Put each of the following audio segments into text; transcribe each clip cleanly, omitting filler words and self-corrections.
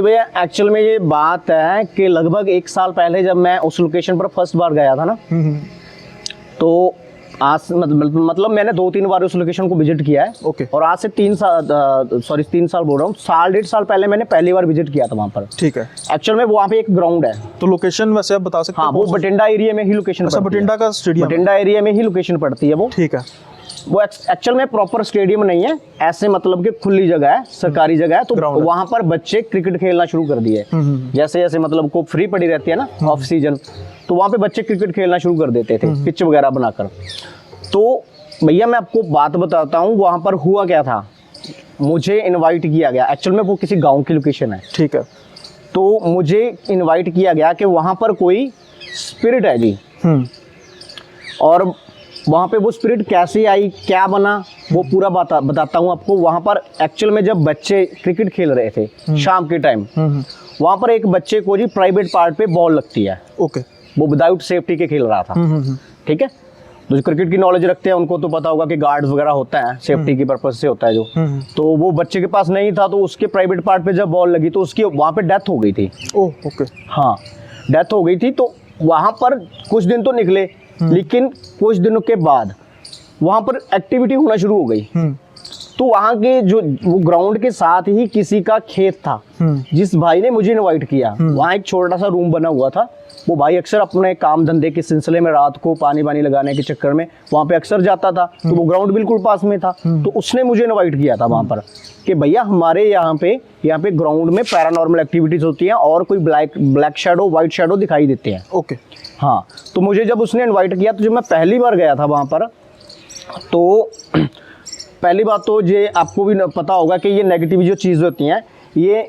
भैया एक्चुअल में ये बात है कि लगभग 1 साल पहले जब मैं उस लोकेशन पर फर्स्ट बार गया था ना, तो आज मतलब मैंने 2-3 बार उस लोकेशन को विजिट किया है। ओके। और आज से 3 साल बोल रहा हूँ, 1.5 साल पहले मैंने पहली बार विजिट किया था वहाँ पर। ठीक है। एक्चुअल में वहाँ पे एक ग्राउंड है। तो लोकेशन वैसे आप बता सकते हैं? हाँ, वो बठिंडा एरिया में ही लोकेशन। अच्छा, बठिंडा का स्टेडियम? बठिंडा एरिया में ही लोकेशन पड़ती है वो। ठीक है। वो एक्चुअल में प्रॉपर स्टेडियम नहीं है, ऐसे मतलब कि खुली जगह है, सरकारी जगह है। तो वहाँ पर बच्चे क्रिकेट खेलना शुरू कर दिए। जैसे जैसे मतलब को फ्री पड़ी रहती है ना ऑफ सीजन, तो वहाँ पे बच्चे क्रिकेट खेलना शुरू कर देते थे पिच वगैरह बनाकर। तो भैया मैं आपको बात बताता हूँ, वहाँ पर हुआ क्या था। मुझे इनवाइट किया गया, एक्चुअल में वो किसी गाँव की लोकेशन है। ठीक है। तो मुझे इनवाइट किया गया कि वहाँ पर कोई स्पिरिट है जी। और वहाँ पे वो स्पिरिट कैसे आई, क्या बना, वो पूरा बताता हूँ आपको। वहाँ पर एक्चुअल में जब बच्चे क्रिकेट खेल रहे थे शाम के टाइम, वहाँ पर एक बच्चे को जी प्राइवेट पार्ट पे बॉल लगती है। ओके। वो विदाउट सेफ्टी के खेल रहा था। ठीक है। जो क्रिकेट की नॉलेज रखते हैं उनको तो पता होगा कि गार्ड्स वगैरह होता है, सेफ्टी की पर्पज से होता है जो। तो वो बच्चे के पास नहीं था, तो उसके प्राइवेट पार्ट पे जब बॉल लगी तो उसकी वहाँ पे डेथ हो गई थी। Oh okay. हाँ, डेथ हो गई थी। तो वहाँ पर कुछ दिन तो निकले, लेकिन कुछ दिनों के बाद वहाँ पर एक्टिविटी होना शुरू हो गई। तो वहाँ के जो वो ग्राउंड के साथ ही किसी का खेत था, जिस भाई ने मुझे इनवाइट किया। वहाँ एक छोटा सा रूम बना हुआ था। वो भाई अक्सर अपने काम धंधे के सिलसिले में रात को पानी लगाने के चक्कर में वहाँ पे अक्सर जाता था। तो वो ग्राउंड बिल्कुल पास में था। तो उसने मुझे इनवाइट किया था वहाँ पर कि भैया हमारे यहाँ पे ग्राउंड में पैरानॉर्मल एक्टिविटीज होती हैं और कोई ब्लैक शैडो, व्हाइट शैडो दिखाई देते हैं। ओके। हाँ, तो मुझे जब उसने इनवाइट किया, तो जब मैं पहली बार गया था वहाँ पर, तो पहली बात तो ये आपको भी पता होगा कि ये नेगेटिव जो चीज़ होती हैं, ये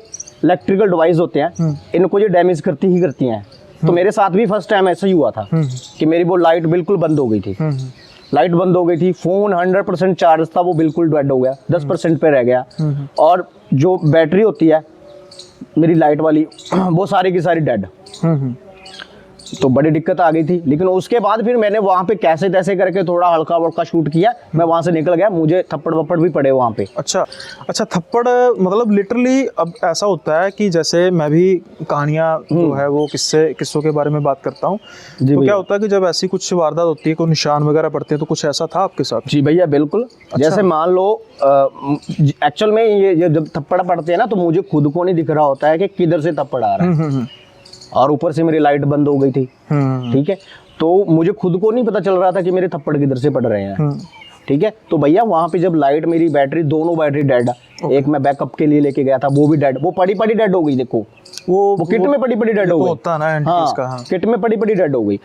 इलेक्ट्रिकल डिवाइस होते हैं, इनको ये डैमेज करती हैं। तो मेरे साथ भी फर्स्ट टाइम ऐसा ही हुआ था कि मेरी वो लाइट बिल्कुल बंद हो गई थी। लाइट बंद हो गई थी, फ़ोन 100% चार्ज था, वो बिल्कुल डेड हो गया, 10% पे रह गया। और जो बैटरी होती है मेरी लाइट वाली, वो सारी की सारी डेड। तो बड़ी दिक्कत आ गई थी। लेकिन उसके बाद फिर मैंने वहाँ पे कैसे तैसे करके थोड़ा हल्का वल्का शूट किया, मैं वहाँ से निकल गया। मुझे थप्पड़ वप्पड़ भी पड़े वहाँ पे। अच्छा, थप्पड़ मतलब लिटरली अब ऐसा होता है कि जैसे मैं भी कहानियाँ जो है वो किस्सों के बारे में बात करता हूँ। तो क्या होता है कि जब ऐसी कुछ वारदात होती है, कोई निशान वगैरह पड़ते हैं, तो कुछ ऐसा था आपके साथ? जी भैया बिल्कुल। अच्छा। जैसे मान लो एक्चुअल में ये जब थप्पड़ पड़ते हैं ना, तो मुझे खुद को नहीं दिख रहा होता है कि किधर से थप्पड़ आ रहा है। और ऊपर से मेरी लाइट बंद हो गई थी। ठीक है। तो मुझे खुद को नहीं पता चल रहा था कि मेरे थप्पड़ किधर से पड़ रहे हैं। ठीक है। तो भैया वहाँ पे जब लाइट, मेरी बैटरी, दोनों बैटरी डेड। एक मैं बैकअप के लिए लेके गया था, वो भी डेड। वो पड़ी डेड हो गई। देखो वो किट में पड़ी डेड हो गई। होता ना एंटीज का। हाँ, किट में पड़ी डेड हो गई।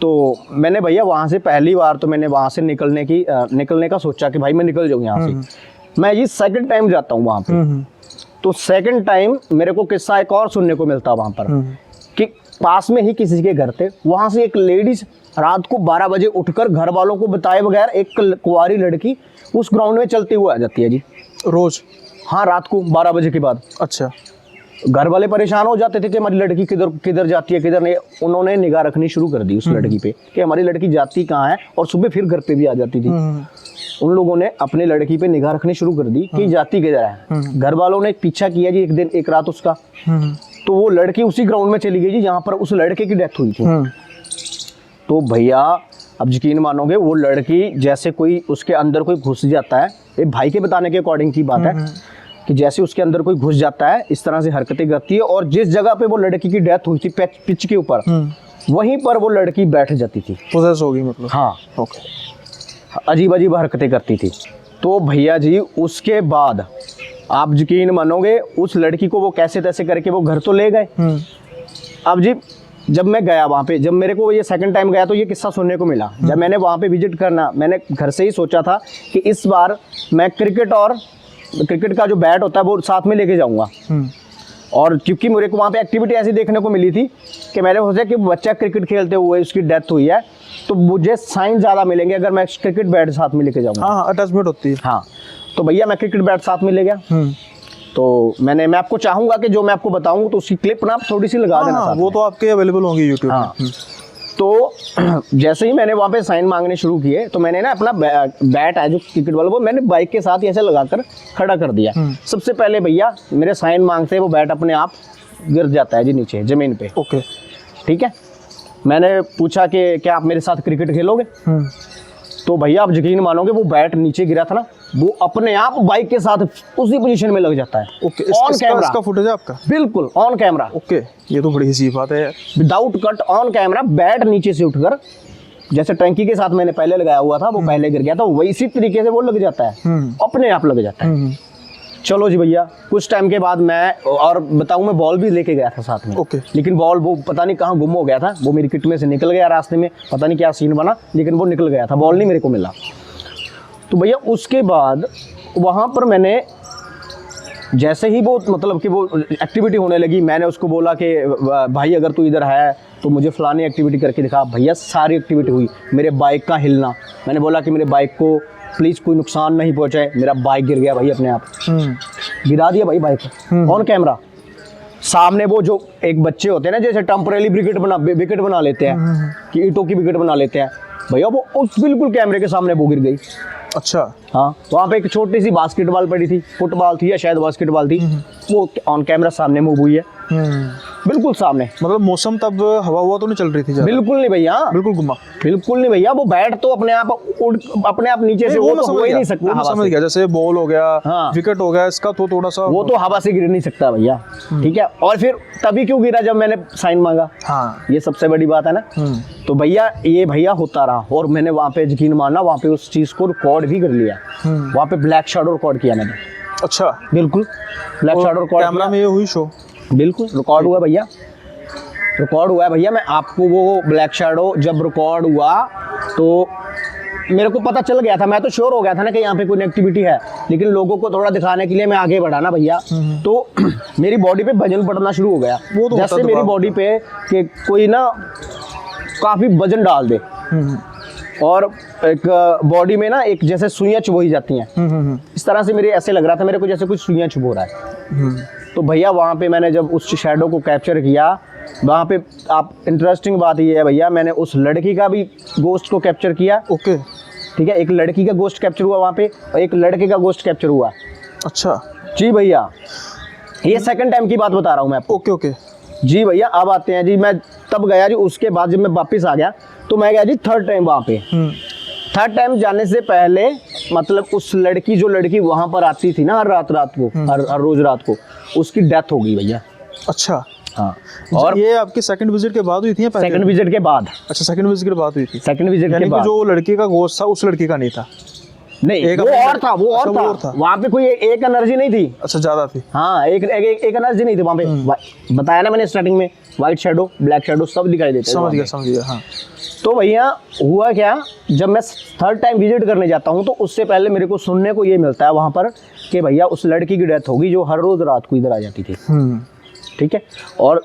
तो मैंने भैया वहाँ से पहली बार तो मैंने वहाँ से निकलने का सोचा कि भाई मैं निकल जाऊँ यहाँ से। मैं ये सेकंड टाइम जाता हूँ वहाँ पे। तो सेकंड टाइम मेरे को किस्सा एक और सुनने को मिलता वहाँ पर कि पास में ही किसी के घर थे, वहां से एक लेडीज रात को 12 बजे उठकर घर वालों को बताए बगैर एक कुंवारी लड़की उस ग्राउंड में चलते हुए आ जाती है जी, रोज। हाँ, रात को 12 बजे के बाद। अच्छा। घर वाले परेशान हो जाते थे कि हमारी लड़की किधर जाती है, किधर नहीं। उन्होंने निगाह रखनी शुरू कर दी उस लड़की पे कि हमारी लड़की जाती कहाँ है, और सुबह फिर घर पे भी आ जाती थी। उन लोगों ने अपनी लड़की पे निगाह रखनी शुरू कर दी कि जाती किधर है। घर वालों ने पीछा किया जी एक रात उसका। तो वो लड़की उसी ग्राउंड में चली गई जी जहाँ पर उस लड़के की डेथ हुई थी। तो भैया अब यकीन मानोगे, वो लड़की जैसे कोई उसके अंदर कोई घुस जाता है, एक भाई के बताने के अकॉर्डिंग की बात है कि जैसे उसके अंदर कोई घुस जाता है, इस तरह से हरकतें करती है। और जिस जगह पे वो लड़की की डेथ हुई थी पिच के ऊपर, वहीं पर वो लड़की बैठ जाती थी। पोजेस हो गई मतलब? हाँ। ओके। अजीब हरकतें करती थी। तो भैया जी उसके बाद आप यकीन मानोगे, उस लड़की को वो कैसे तैसे करके वो घर तो ले गए। अब जी जब मैं गया वहाँ पे, जब मेरे को ये सेकंड टाइम गया, तो ये किस्सा सुनने को मिला। जब मैंने वहाँ पे विजिट करना, मैंने घर से ही सोचा था कि इस बार मैं क्रिकेट का जो बैट होता है वो साथ में लेके जाऊँगा। और क्योंकि मेरे को वहाँ पे एक्टिविटी ऐसी देखने को मिली थी कि मैंने सोचा कि बच्चा क्रिकेट खेलते हुए उसकी डेथ हुई है, तो मुझे साइन ज़्यादा मिलेंगे अगर मैं क्रिकेट बैट साथ में लेके जाऊँगा। हाँ, अटैचमेंट होती है। हाँ, तो भैया मैं क्रिकेट बैट साथ में ले गया। तो मैं आपको चाहूँगा कि जो मैं आपको बताऊँ तो उसकी क्लिप ना थोड़ी सी लगा देना। वो तो आपके अवेलेबल होंगी यूट्यूब। हाँ। तो जैसे ही मैंने वहाँ पे साइन मांगने शुरू किए तो मैंने ना अपना बैट है जो क्रिकेट वाला वो मैंने बाइक के साथ ही ऐसे लगाकर खड़ा कर दिया। सबसे पहले भैया मेरे साइन मांगते वो बैट अपने आप गिर जाता है जी नीचे ज़मीन पे। ओके, ठीक है। मैंने पूछा कि क्या आप मेरे साथ क्रिकेट खेलोगे? तो भैया आप यकीन मानोगे वो बैट नीचे गिरा था ना, वो अपने आप बाइक के साथ उसी पोजीशन में लग जाता है। Okay, on camera. इसका फुटेज है आपका? बिल्कुल ऑन कैमरा। ओके, ये तो बड़ी अजीब बात है। Without cut on camera bat नीचे से उठकर जैसे टंकी के साथ मैंने पहले लगाया हुआ था वो पहले गिर गया था, वही इसी तरीके से वो लग जाता है, अपने आप लग जाता है। चलो जी भैया, कुछ टाइम के बाद मैं और बताऊं मैं बॉल भी लेके गया था साथ में। ओके। लेकिन बॉल वो पता नहीं कहाँ गुम हो गया था, वो मेरी किट में से निकल गया रास्ते में, पता नहीं क्या सीन बना, लेकिन वो निकल गया था, बॉल नहीं मेरे को मिला। तो भैया उसके बाद वहाँ पर मैंने जैसे ही वो मतलब कि वो एक्टिविटी होने लगी, मैंने उसको बोला कि भाई अगर तू इधर है तो मुझे फलानी एक्टिविटी करके दिखा। भैया सारी एक्टिविटी हुई, मेरे बाइक का हिलना, मैंने बोला कि मेरे बाइक को प्लीज़ कोई नुकसान नहीं पहुंचाए, मेरा बाइक गिर गया भाई अपने आप, गिरा दिया भाई बाइक ऑन कैमरा। सामने वो जो एक बच्चे होते हैं ना जैसे टेम्परेरी विकेट बना लेते हैं कि ईंटों की विकेट बना लेते हैं, भैया वो उस बिल्कुल कैमरे के सामने वो गिर गई। अच्छा। हाँ, वहाँ पे एक छोटी सी बास्केटबॉल पड़ी थी, फुटबॉल थी या शायद बास्केटबॉल थी, वो ऑन कैमरा सामने मूव हुई है, बिल्कुल सामने। मतलब मौसम तब हवा तो नहीं चल रही थी ज़्यादा? बिल्कुल नहीं भैया, बिल्कुल घुमा, बिल्कुल नहीं भैया। वो बैट तो अपने आप अपने आप नीचे से वो तो हो ही नहीं सकता। वो समझ गया, जैसे बॉल हो गया, हाँ, विकेट हो गया, इसका तो थोड़ा सा वो तो हवा से गिर नहीं सकता भैया। ठीक है, और फिर तभी क्यों गिरा जब मैंने साइन मांगा। हाँ, ये सबसे बड़ी बात है ना। तो भैया ये भैया होता रहा, और मैंने वहाँ पे यकीन मानना वहाँ पे उस चीज़ को रिकॉर्ड भी कर लिया। वहाँ पे ब्लैक शैडो रिकॉर्ड किया मैंने। अच्छा, बिल्कुल ब्लैक शैडो रिकॉर्ड, कैमरा में ये हुई शो, बिल्कुल रिकॉर्ड हुआ भैया, रिकॉर्ड हुआ है भैया। मैं आपको वो ब्लैक शैडो जब रिकॉर्ड हुआ तो मेरे को पता चल गया था, मैं तो श्योर हो गया था ना कि यहाँ पे कोई एक्टिविटी है, लेकिन लोगों को थोड़ा दिखाने के लिए मैं आगे बढ़ा ना भैया, तो मेरी बॉडी पे वजन पड़ना शुरू हो गया। वो तो जैसे मेरी बॉडी पे कि कोई ना काफ़ी वजन डाल दे, और एक बॉडी में ना एक जैसे सुइयाँ चुभोई जाती हैं, इस तरह से मेरे ऐसे लग रहा था मेरे को जैसे कुछ सुइयाँ चुभो रहा है। तो भैया वहाँ पे मैंने जब उस शैडो को कैप्चर किया, वहाँ पे आप इंटरेस्टिंग बात ये है भैया, मैंने उस लड़की का भी गोस्ट को कैप्चर किया। ओके, ठीक है, एक लड़की का गोस्ट कैप्चर हुआ वहाँ पे और एक लड़के का गोस्ट कैप्चर हुआ। अच्छा जी भैया, ये सेकंड टाइम की बात बता रहा हूँ मैं आपको। ओके ओके जी भैया, अब आते हैं जी, मैं तब गया जी, उसके बाद जब मैं वापस आ गया तो मैं गया जी थर्ड टाइम वहाँ पे। थर्ड टाइम जाने से पहले मतलब उस लड़की जो लड़की वहाँ पर आती थी ना हर रात को, हर रोज रात को, उसकी डेथ हो गई भैया। अच्छा, हाँ, और ये आपकी सेकंड विजिट के बाद हुई थी या पहले? सेकंड विजिट के बाद। अच्छा, सेकंड विजिट के बाद हुई थी। सेकंड विजिट यानी के कि बाद जो लड़की का गोश्त था उस लड़की का नहीं था? नहीं, वो और था, वो अच्छा, और था। वहाँ पे कोई एक एनर्जी नहीं थी। अच्छा, ज्यादा थी। हाँ, एक एनर्जी नहीं थी वहाँ पे। बताया ना मैंने स्टार्टिंग में, व्हाइट शैडो ब्लैक शैडो सब दिखाई देते। समझ गया। हाँ, तो भैया हुआ क्या, जब मैं थर्ड टाइम विजिट करने जाता हूँ तो उससे पहले मेरे को सुनने को ये मिलता है वहाँ पर कि भैया उस लड़की की डेथ होगी जो हर रोज रात को इधर आ जाती थी। ठीक है, और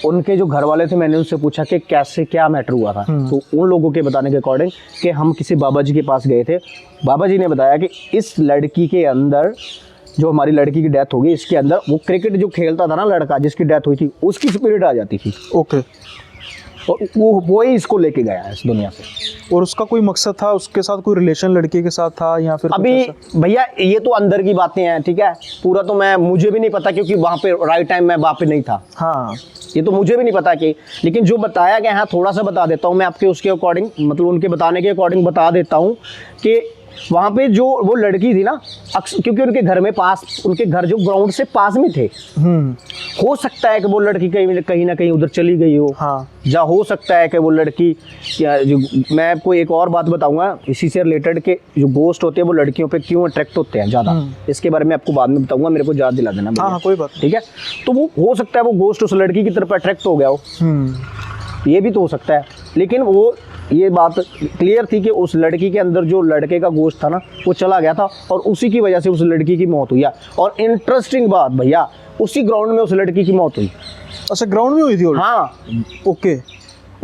उनके जो घर वाले थे, मैंने उनसे पूछा कि कैसे क्या मैटर हुआ था, तो उन लोगों के बताने के अकॉर्डिंग कि हम किसी बाबा जी के पास गए थे, बाबा जी ने बताया कि इस लड़की के अंदर जो हमारी लड़की की डेथ होगी, इसके अंदर वो क्रिकेट जो खेलता था ना लड़का जिसकी डेथ हुई थी, उसकी स्पिरिट आ जाती थी। ओके, और वो ही इसको लेके गया है इस दुनिया से। और उसका कोई मकसद था, उसके साथ कोई रिलेशन लड़की के साथ था या फिर अभी भैया ये तो अंदर की बातें हैं, ठीक है, पूरा तो मुझे भी नहीं पता क्योंकि वहाँ पे राइट टाइम मैं वहाँ पे नहीं था। हाँ, ये तो मुझे भी नहीं पता कि, लेकिन जो बताया गया है थोड़ा सा बता देता हूँ मैं आपके उसके अकॉर्डिंग, मतलब उनके बताने के अकॉर्डिंग बता देता हूँ कि वहाँ पे जो वो लड़की थी ना, क्योंकि उनके घर में पास, उनके घर जो ग्राउंड से पास में थे, हो सकता है कि वो लड़की कहीं ना कहीं उधर चली गई हो। हाँ, या हो सकता है कि वो लड़की, जो मैं आपको एक और बात बताऊंगा इसी से रिलेटेड के जो गोस्ट होते हैं वो लड़कियों पे क्यों अट्रैक्ट होते हैं ज़्यादा, इसके बारे में आपको बाद में बताऊंगा, मेरे को याद दिला देना। हाँ, कोई बात, ठीक है। तो वो हो सकता है वो गोस्ट उस लड़की की तरफ अट्रैक्ट हो गया हो, ये भी तो हो सकता है। लेकिन वो ये बात क्लियर थी कि उस लड़की के अंदर जो लड़के का गोश्त था ना वो चला गया था, और उसी की वजह से उस लड़की की मौत हुई। और इंटरेस्टिंग बात भैया, उसी ग्राउंड में उस लड़की की मौत हुई। अच्छा, ग्राउंड में हुई थी? हाँ, ओके।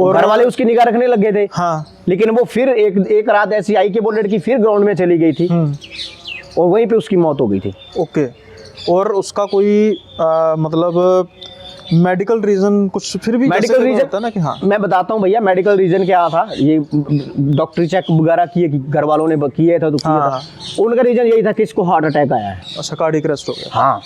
और घर वाले उसकी निगाह रखने लग गए थे। हाँ, लेकिन वो फिर एक रात ऐसी आई कि वो लड़की फिर ग्राउंड में चली गई थी और वहीं पे उसकी मौत हो गई थी। ओके। और उसका कोई मतलब मेडिकल रीजन कुछ फिर भी मेडिकल जैसे रीजन होता है ना कि हाँ मैं बताता हूँ भैया, मेडिकल रीजन क्या था, ये डॉक्टरी चेक वगैरह किए, घर वालों ने किए थे तो किया हाँ। था, उनका रीजन यही था कि इसको हार्ट अटैक आया है। अच्छा, कार्डियक अरेस्ट हो गया। हाँ।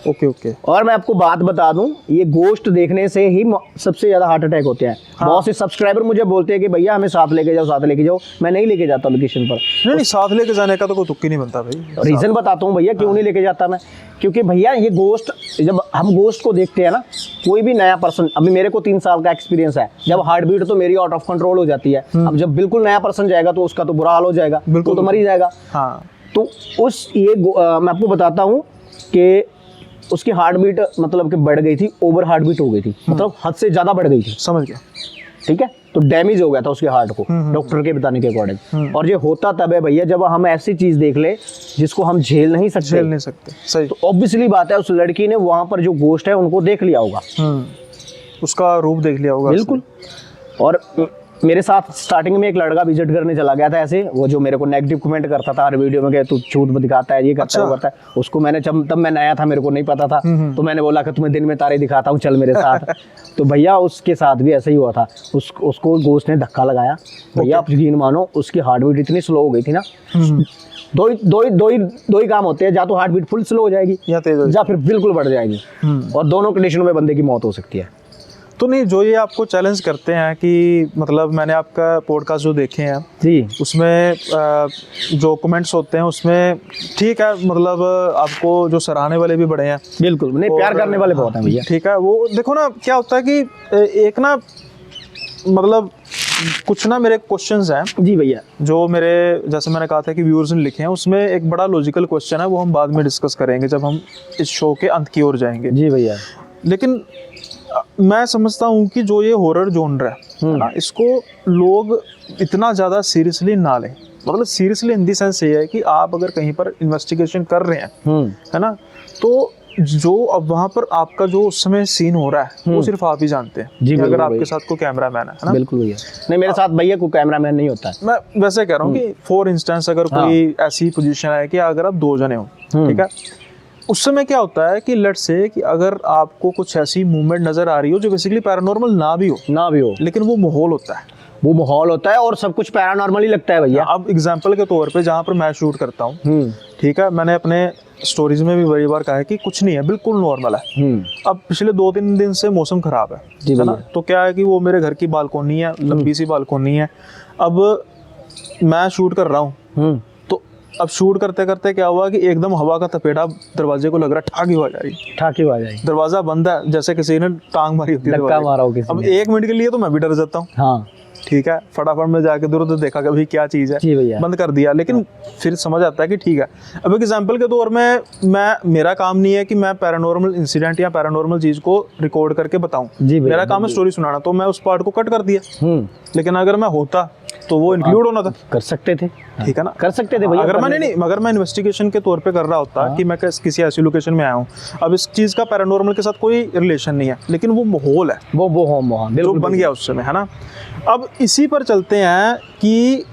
Okay okay. और मैं आपको बात बता दूं, ये गोश्त देखने से ही सबसे ज्यादा हार्ट अटैक होते हैं। हाँ। बहुत से सब्सक्राइबर मुझे बोलते हैं कि भैया हमें साथ लेके जाओ, साथ लेके जाओ। मैं नहीं लेके जाता लोकेशन पर। नहीं साथ लेके जाने का तो कोई तुक ही नहीं बनता भाई। रीजन बताता हूँ भैया क्यों नहीं लेके जाता मैं, क्योंकि भैया ये गोश्त, जब हम गोश्त को देखते हैं ना, कोई भी नया पर्सन, अभी मेरे को 3 साल का एक्सपीरियंस है, जब हार्ट बीट तो मेरी आउट ऑफ कंट्रोल हो जाती है। अब जब बिल्कुल नया पर्सन जाएगा तो उसका तो बुरा हाल हो जाएगा, तो मर ही जाएगा। हाँ। तो उस मैं आपको बताता हूँ कि उसकी हार्ट बीट मतलब कि बढ़ गई थी, ओवर हार्ट बीट हो गई थी, मतलब हद से ज्यादा बढ़ गई थी। समझ गया। ठीक है, तो डैमेज हो गया था उसके हार्ट को डॉक्टर के बताने के अकॉर्डिंग। और ये होता तब है भैया जब हम ऐसी चीज देख ले जिसको हम झेल नहीं सकते। सही। तो ऑब्वियसली बात है, उस लड़की ने वहां पर जो गोश्त है उनको देख लिया होगा, उसका रूप देख लिया होगा। बिल्कुल। और मेरे साथ स्टार्टिंग में एक लड़का विजिट करने चला गया था ऐसे, वो जो मेरे को नेगेटिव कमेंट करता था हर वीडियो में कि तू झूठ दिखाता है, ये करता है, वो करता है। उसको मैंने तब मैं नया था, मेरे को नहीं पता था, तो मैंने बोला कि तुम्हें दिन में तारे दिखाता हूँ, चल मेरे साथ। तो भैया उसके साथ भी ऐसा ही हुआ था, उसको गोश्त ने धक्का लगाया भैया, आप यकीन मानो उसकी हार्ट बीट इतनी स्लो हो गई थी ना। दो ही काम होते हैं, या तो हार्ट बीट फुल स्लो हो जाएगी या फिर बिल्कुल बढ़ जाएगी, और दोनों कंडीशनों में बंदे की मौत हो सकती है। तो नहीं, जो ये आपको चैलेंज करते हैं कि मतलब मैंने आपका पॉडकास्ट जो देखे हैं जी, उसमें जो कमेंट्स होते हैं उसमें ठीक है, मतलब आपको जो सराहने वाले भी बड़े हैं, बिल्कुल नहीं, प्यार करने वाले बहुत हैं भैया। ठीक है, वो देखो ना क्या होता है कि एक ना मतलब कुछ ना मेरे क्वेश्चंस हैं जी भैया, जो मेरे जैसे मैंने कहा था कि व्यूअर्स ने लिखे हैं, उसमें एक बड़ा लॉजिकल क्वेश्चन है, वो हम बाद में डिस्कस करेंगे जब हम इस शो के अंत की ओर जाएंगे। जी भैया। लेकिन मैं समझता हूँ कि जो ये हॉरर जॉनर है ना, इसको लोग इतना ज़्यादा सीरियसली ना लें। मतलब सीरियसली इन दी सेंस ये है कि आप अगर कहीं पर इन्वेस्टिगेशन कर रहे हैं है ना, तो जो अब वहाँ पर आपका जो उस समय सीन हो रहा है वो सिर्फ आप ही जानते हैं। जी, अगर आपके साथ कोई कैमरामैन है ना। बिल्कुल भैया, नहीं मेरे साथ भैया कोई कैमरामैन नहीं होता है। मैं वैसे कह रहा हूँ कि फॉर इंस्टेंस अगर कोई ऐसी पोजीशन है कि अगर आप 2 जने हो, ठीक है, उस समय क्या होता है कि लेट्स से कि अगर आपको कुछ ऐसी मूवमेंट नजर आ रही हो जो बेसिकली पैरानॉर्मल ना भी हो, लेकिन वो माहौल होता है, और सब कुछ पैरानॉर्मल ही लगता है भैया। अब एग्जांपल के तौर पे जहाँ पर मैं शूट करता हूँ, ठीक है, मैंने अपने स्टोरीज में भी बड़ी बार कहा है कि कुछ नहीं है, बिल्कुल नॉर्मल है। अब पिछले 2-3 दिन से मौसम खराब है ना, तो क्या है कि वो मेरे घर की बालकोनी है, लंबी सी बालकोनी है। अब मैं शूट कर रहा हूँ, तो अब शूट करते करते क्या हुआ कि एकदम हवा का तपेड़ा दरवाजे को लग रहा है, ठाकी हो जाएगी, दरवाजा बंद है, जैसे किसी ने टांग मारी होती है, धक्का मारा हो किसी अब ने। 1 मिनट के लिए तो मैं भी डर जाता हूँ। हाँ, ठीक है, फटाफट में जाके दूर दूर देखा कि भाई क्या चीज़ है, बंद कर दिया। लेकिन फिर समझ आता है कि ठीक है, अब एक एग्जांपल के तौर में मेरा काम नहीं है कि मैं पैरानॉर्मल इंसिडेंट या पैरानॉर्मल चीज़ को रिकॉर्ड करके बताऊं, मेरा काम है स्टोरी सुनाना, तो मैं उस पार्ट को कट कर दिया। लेकिन अगर मैं होता तो वो इंक्लूड होना था, कर सकते थे, ठीक है ना, कर सकते थे भैया। अगर मैं इन्वेस्टिगेशन के तौर पे कर रहा होता कि मैं किसी ऐसी लोकेशन में आया हूँ, अब इस चीज़ का पैरानॉर्मल के साथ कोई रिलेशन नहीं है, लेकिन वो माहौल है, वो जो बन गया उस समय, है ना। अब इसी पर चलते हैं कि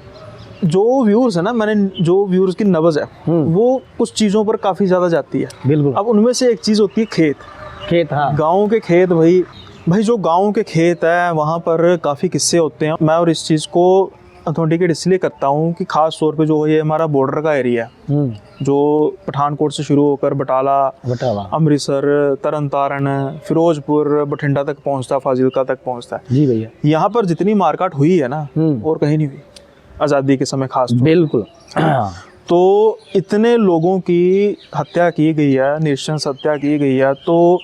जो व्यूअर्स है ना, जो व्यूअर्स की नब्ज है वो कुछ चीज़ों पर काफ़ी ज़्यादा जाती है। बिल्कुल। अब उनमें से एक चीज़ होती है खेत। हाँ, गाँव के खेत। भाई जो गाँव के खेत है वहाँ पर काफ़ी किस्से होते हैं। मैं और इस चीज़ को अथेंटिकेट इसलिए करता हूँ कि ख़ास तौर पे जो ये हमारा बॉर्डर का एरिया है, जो पठानकोट से शुरू होकर बटाला, अमृतसर, तरन तारण, फिरोजपुर, बठिंडा तक पहुँचता, फाजिलका तक पहुँचता है। जी भैया, यहाँ पर जितनी मारकाट हुई है ना, और कहीं नहीं हुई आज़ादी के समय खास। बिल्कुल। तो इतने लोगों की हत्या की गई है, नृशंस हत्या की गई है, तो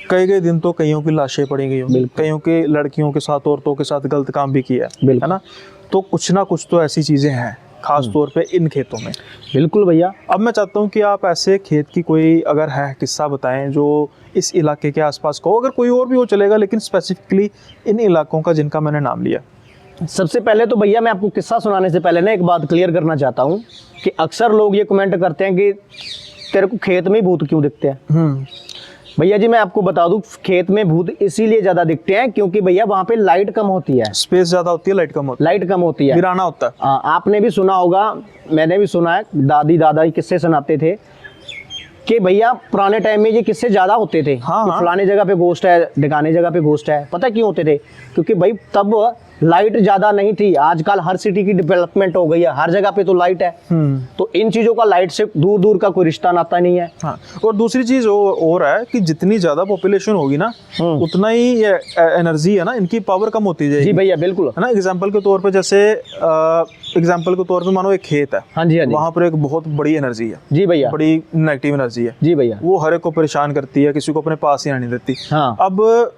कई दिन तो कईयों की लाशें पड़ी गई होंगी, कईयों के लड़कियों के साथ, औरतों के साथ गलत काम भी किया है ना। तो कुछ ना कुछ तो ऐसी चीज़ें हैं खास तौर पे इन खेतों में। बिल्कुल भैया। अब मैं चाहता हूँ कि आप ऐसे खेत की कोई अगर है किस्सा बताएं जो इस इलाके के आसपास का हो, अगर कोई और भी हो चलेगा, लेकिन स्पेसिफिकली इन इलाकों का जिनका मैंने नाम लिया। सबसे पहले तो भैया मैं आपको किस्सा सुनाने से पहले ना एक बात क्लियर करना चाहता हूँ कि अक्सर लोग ये कमेंट करते हैं कि तेरे को खेत में ही भूत क्यों दिखते हैं। भैया जी मैं आपको बता दूं, खेत में भूत इसीलिए ज्यादा दिखते हैं क्योंकि भैया वहाँ पे लाइट कम होती है, स्पेस ज्यादा होती है, लाइट कम होती है, वीराना होता है। आपने भी सुना होगा, मैंने भी सुना है, दादी दादा किस्से सुनाते थे कि भैया पुराने टाइम में ये किससे ज्यादा होते थे हाँ, कि हाँ। फलाने जगह पे घोस्ट है, ढिकाने जगह पे घोस्ट है। पता क्यों होते थे? क्योंकि भाई तब लाइट ज्यादा नहीं थी। आजकल हर सिटी की डेवलपमेंट हो गई है, हर जगह पे तो लाइट है। तो इन चीजों का लाइट से दूर दूर का कोई रिश्ता नाता नहीं है। हाँ, और दूसरी चीज और है कि जितनी ज्यादा पॉपुलेशन होगी ना, उतना ही ये एनर्जी है ना, इनकी पावर कम होती जाएगी। जी भैया बिल्कुल। है ना, एग्जाम्पल के तौर पे जैसे एग्जाम्पल के तौर पे मानो एक खेत है, हाँ जी हाँ जी। वहां पर एक बहुत बड़ी एनर्जी है, जी भैया। बड़ी नेगेटिव एनर्जी है। जी भैया। वो हर एक को परेशान करती है, किसी को अपने पास ही आने देती। हाँ। अब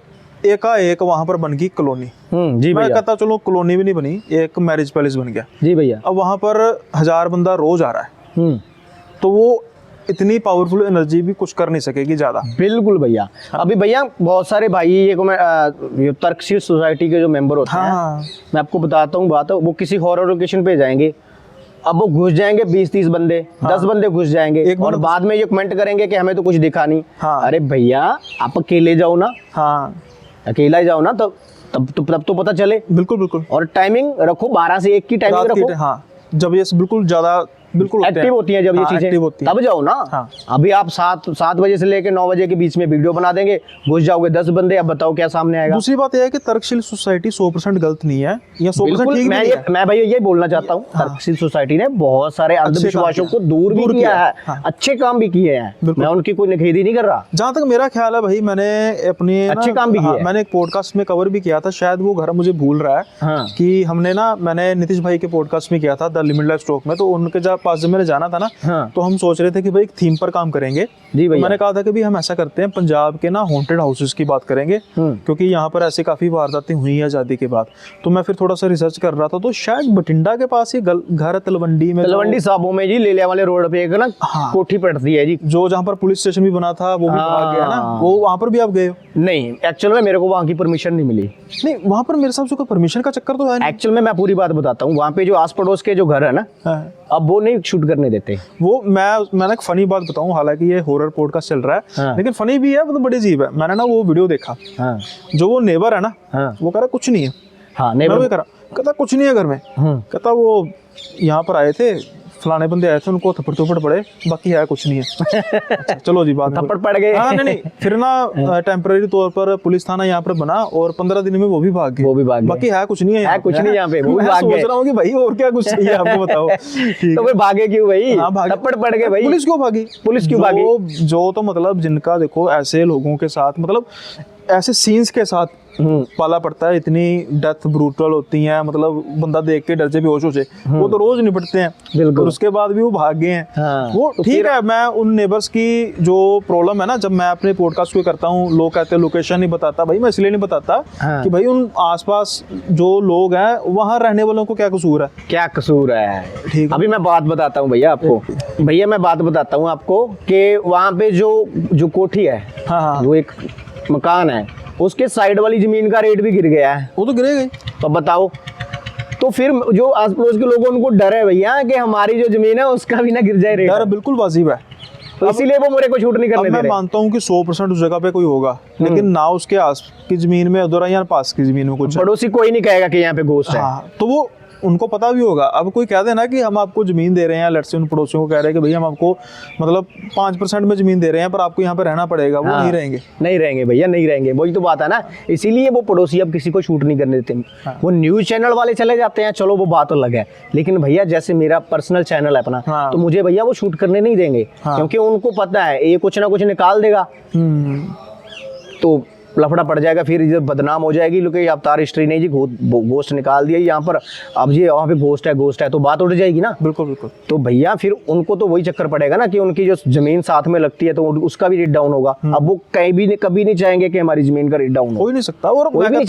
एकाएक वहां पर बन गई कॉलोनी। जी मैं भैया। कहता चलो कॉलोनी भी नहीं बनी, एक मैरिज पैलेस बन गया। जी भैया। अब वहां पर 1000 बंदा रोज आ रहा है, तो वो इतनी पावरफुल एनर्जी भी कुछ कर नहीं सकेगी ज्यादा। बिल्कुल भैया। अभी भैया बहुत सारे भाई ये तर्कशील सोसाइटी के जो मेंबर होते हैं, मैं आपको बताता हूँ बात, वो किसी हॉरर लोकेशन पे जाएंगे। अब वो घुस जाएंगे 20-30 बंदे, 10 बंदे घुस जाएंगे और बाद में ये कमेंट करेंगे कि हमें तो कुछ दिखा नहीं। अरे भैया आप अकेले जाओ ना, अकेला ही जाओ ना, तब तो पता चले। बिल्कुल बिल्कुल। और टाइमिंग रखो 12 से 1 की टाइमिंग रखो। हाँ, जब ये बिल्कुल ज्यादा बिल्कुल एक्टिव होती हैं जब ये चीजें, तब जाओ ना। हाँ। अभी आप 7 बजे से लेकर 9 बजे के बीच में वीडियो बना देंगे, घुस जाओगे 10 बंदे, अब बताओ क्या सामने आएगा। दूसरी बात यह है कि तर्कशील सोसाइटी 100% गलत नहीं है या 100% ठीक नहीं है। मैं भैया ये बोलना चाहता हूँ, तर्कशील सोसाइटी ने बहुत सारे अंधविश्वासों को दूर भी किया है, अच्छे काम भी किए हैं। मैं उनकी कोई निखेधी नहीं कर रहा। जहाँ तक मेरा ख्याल है भाई, मैंने अपने अच्छे काम भी किए। मैंने एक पॉडकास्ट में कवर भी किया था, शायद वो घर मुझे भूल रहा है कि हमने ना, मैंने नीतीश भाई के पॉडकास्ट में किया था द लिमिटलेस स्ट्रोक में। तो उनके पास जब मैंने जाना था ना, तो हम सोच रहे थे कि भाई एक थीम पर काम करेंगे। जी भैया। तो मैंने कहा था कि भाई हम ऐसा करते हैं, पंजाब के ना हॉन्टेड हाउसेस की बात करेंगे, क्योंकि यहाँ पर ऐसी काफी वारदातें हुई हैं आजादी के बाद। तो मैं फिर थोड़ा सा रिसर्च कर रहा था, तो शायद बठिंडा के पास ही घर तलवंडी में, तलवंडी साहबों में जी, लेलिया वाले रोड पे एक ना कोठी पड़ती है जी, जो जहाँ पर पुलिस स्टेशन भी बना था, वो भी भाग गया ना, वो वहाँ पर भी आप गए हो? नहीं, एक्चुअल में मेरे को वहाँ की परमिशन नहीं मिली। नहीं, वहाँ पर मेरे हिसाब से कोई परमिशन का चक्कर तो है नहीं। एक्चुअल में मैं पूरी बात बताता हूँ, वहाँ पे जो आस पड़ोस के जो घर है ना, अब वो नहीं शूट करने देते। वो मैंने एक फनी बात बताऊं, हालांकि ये हॉरर पॉडकास्ट चल रहा है, लेकिन फनी भी है, वो तो बड़ी अजीब है। मैंने ना वो वीडियो देखा, जो वो नेबर है ना, वो कह रहा कुछ नहीं है। हाँ, नेबर कहता कुछ नहीं है घर में। कहता वो यहाँ पर आए थे, फलाने बंदे आए थे, उनको थप्पड़ पड़े, बाकी है कुछ नहीं है। अच्छा, चलो जी, बात थप्पड़ पड़ गए। हाँ, नहीं, फिर ना टेम्पररी तौर पर पुलिस थाना यहाँ पर बना और 15 दिन में वो भी भाग गए। बाकी है कुछ नहीं है, कुछ नहीं यहाँ पे, वो भी भाग गए। सोच रहा हूँ कि भाई और क्या कुछ चाहिए आपको, बताओ। तो फिर भागे क्यों भाई? थप्पड़ पड़ गए भाई। पुलिस क्यों भागी? जो तो मतलब जिनका देखो ऐसे लोगों के साथ, मतलब ऐसे सीन्स के साथ पाला पड़ता है, इतनी डेथ ब्रूटल होती हैं, मतलब बंदा देख के डर से बेहोश हो जाए, वो तो रोज निपटते हैं। और उसके बाद भी वो भाग गए हैं। वो ठीक है। मैं उन नेबर्स की जो प्रॉब्लम है ना, जब मैं अपने पॉडकास्ट को करता हूँ, लोग कहते हैं लोकेशन नहीं बताता, भाई मैं इसलिए नहीं बताता कि भाई उन आसपास जो लोग हैं वहाँ रहने वालों को क्या कसूर है। क्या कसूर है? ठीक। अभी मैं बात बताता हूँ भैया आपको, भैया मैं बात बताता हूँ आपको कि वहाँ पे जो कोठी है, वो एक मकान है, उसके साइड वाली जमीन का रेट भी गिर गया है। वो तो गिरेगा। तो बताओ, तो फिर जो आस पड़ोस के लोगों उनको डर है भैया कि हमारी जो जमीन है उसका भी ना गिर जाए रेट। डर बिल्कुल वाजिब है, तो इसीलिए वो मेरे को शूट नहीं करने दे रहे। मैं मानता हूँ कि 100% उस जगह पे कोई होगा, लेकिन ना उसके आस की जमीन में उधर या पास की जमीन में कुछ पड़ोसी कोई नहीं कहेगा कि यहाँ पे घोस्ट है। तो वो उनको पता भी होगा। अब कोई कह देना कि हम आपको जमीन दे रहे हैं, लेट्स से उन पड़ोसियों को कह रहे हैं कि भैया हम आपको मतलब 5% में जमीन दे रहे हैं, पर आपको यहाँ पे रहना पड़ेगा, वो नहीं रहेंगे। नहीं रहेंगे भैया, नहीं रहेंगे, वही तो बात है ना। इसीलिए वो पड़ोसी अब किसी को शूट नहीं करने देते। वो न्यूज चैनल वाले चले जाते हैं, चलो वो बात अलग है, लेकिन भैया जैसे मेरा पर्सनल चैनल है अपना, तो मुझे भैया वो शूट करने नहीं देंगे, क्योंकि उनको पता है ये कुछ ना कुछ निकाल देगा, तो लफड़ा पड़ जाएगा, फिर इधर बदनाम हो जाएगी। लोग अवतार हिस्ट्री नहीं जी, घोस्ट निकाल दिया यहाँ पर, अब ये वहाँ पे घोस्ट है तो बात उड़ जाएगी ना। बिल्कुल बिल्कुल। तो भैया फिर उनको तो वही चक्कर पड़ेगा ना कि उनकी जो जमीन साथ में लगती है तो उसका भी रेट डाउन होगा। अब वो कभी नहीं चाहेंगे कि हमारी जमीन का रेट डाउन हो। कोई नहीं सकता, और होना भी नहीं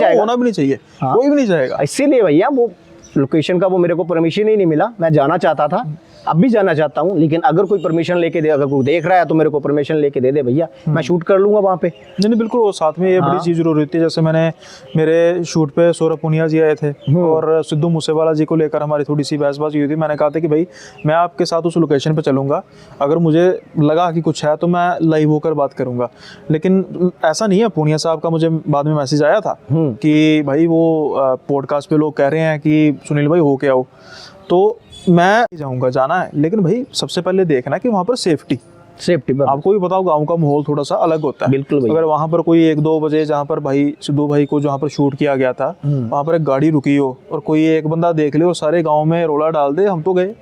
चाहिए, कोई भी नहीं चाहेगा। इसीलिए भैया वो लोकेशन का वो मेरे को परमिशन ही नहीं मिला। मैं जाना चाहता था, अब भी जाना चाहता हूँ, लेकिन अगर कोई परमिशन लेके दे, अगर कोई देख रहा है तो मेरे को परमिशन लेके दे दे भैया, मैं शूट कर लूंगा वहाँ पे। नहीं बिल्कुल, वो साथ में ये बड़ी चीज़ जरूर होती है। जैसे मेरे शूट पे सौरभ पुनिया जी आए थे और सिद्धू मूसेवाला जी को लेकर हमारी थोड़ी सी बहसबाजी हुई थी। मैंने कहा था कि भाई मैं आपके साथ उस लोकेशन पे चलूंगा, अगर मुझे लगा कि कुछ है तो मैं लाइव होकर बात करूंगा। लेकिन ऐसा नहीं है। पुनिया साहब का मुझे बाद में मैसेज आया था कि भाई वो पॉडकास्ट पे लोग कह रहे हैं कि सुनील भाई हो के आओ, तो मैं जाऊंगा, जाना है, लेकिन भाई सबसे पहले देखना कि वहाँ पर सेफ्टी सेफ्टी पर आपको भी बताओ गांव का माहौल थोड़ा सा अलग होता है। बिल्कुल भैया। अगर वहां पर कोई 1-2 बजे जहां पर भाई सिद्धू भाई को जहां पर शूट किया गया था वहां पर एक गाड़ी रुकी हो और कोई एक बंदा देख ले और सारे गांव में रोला डाल दे, हम तो गए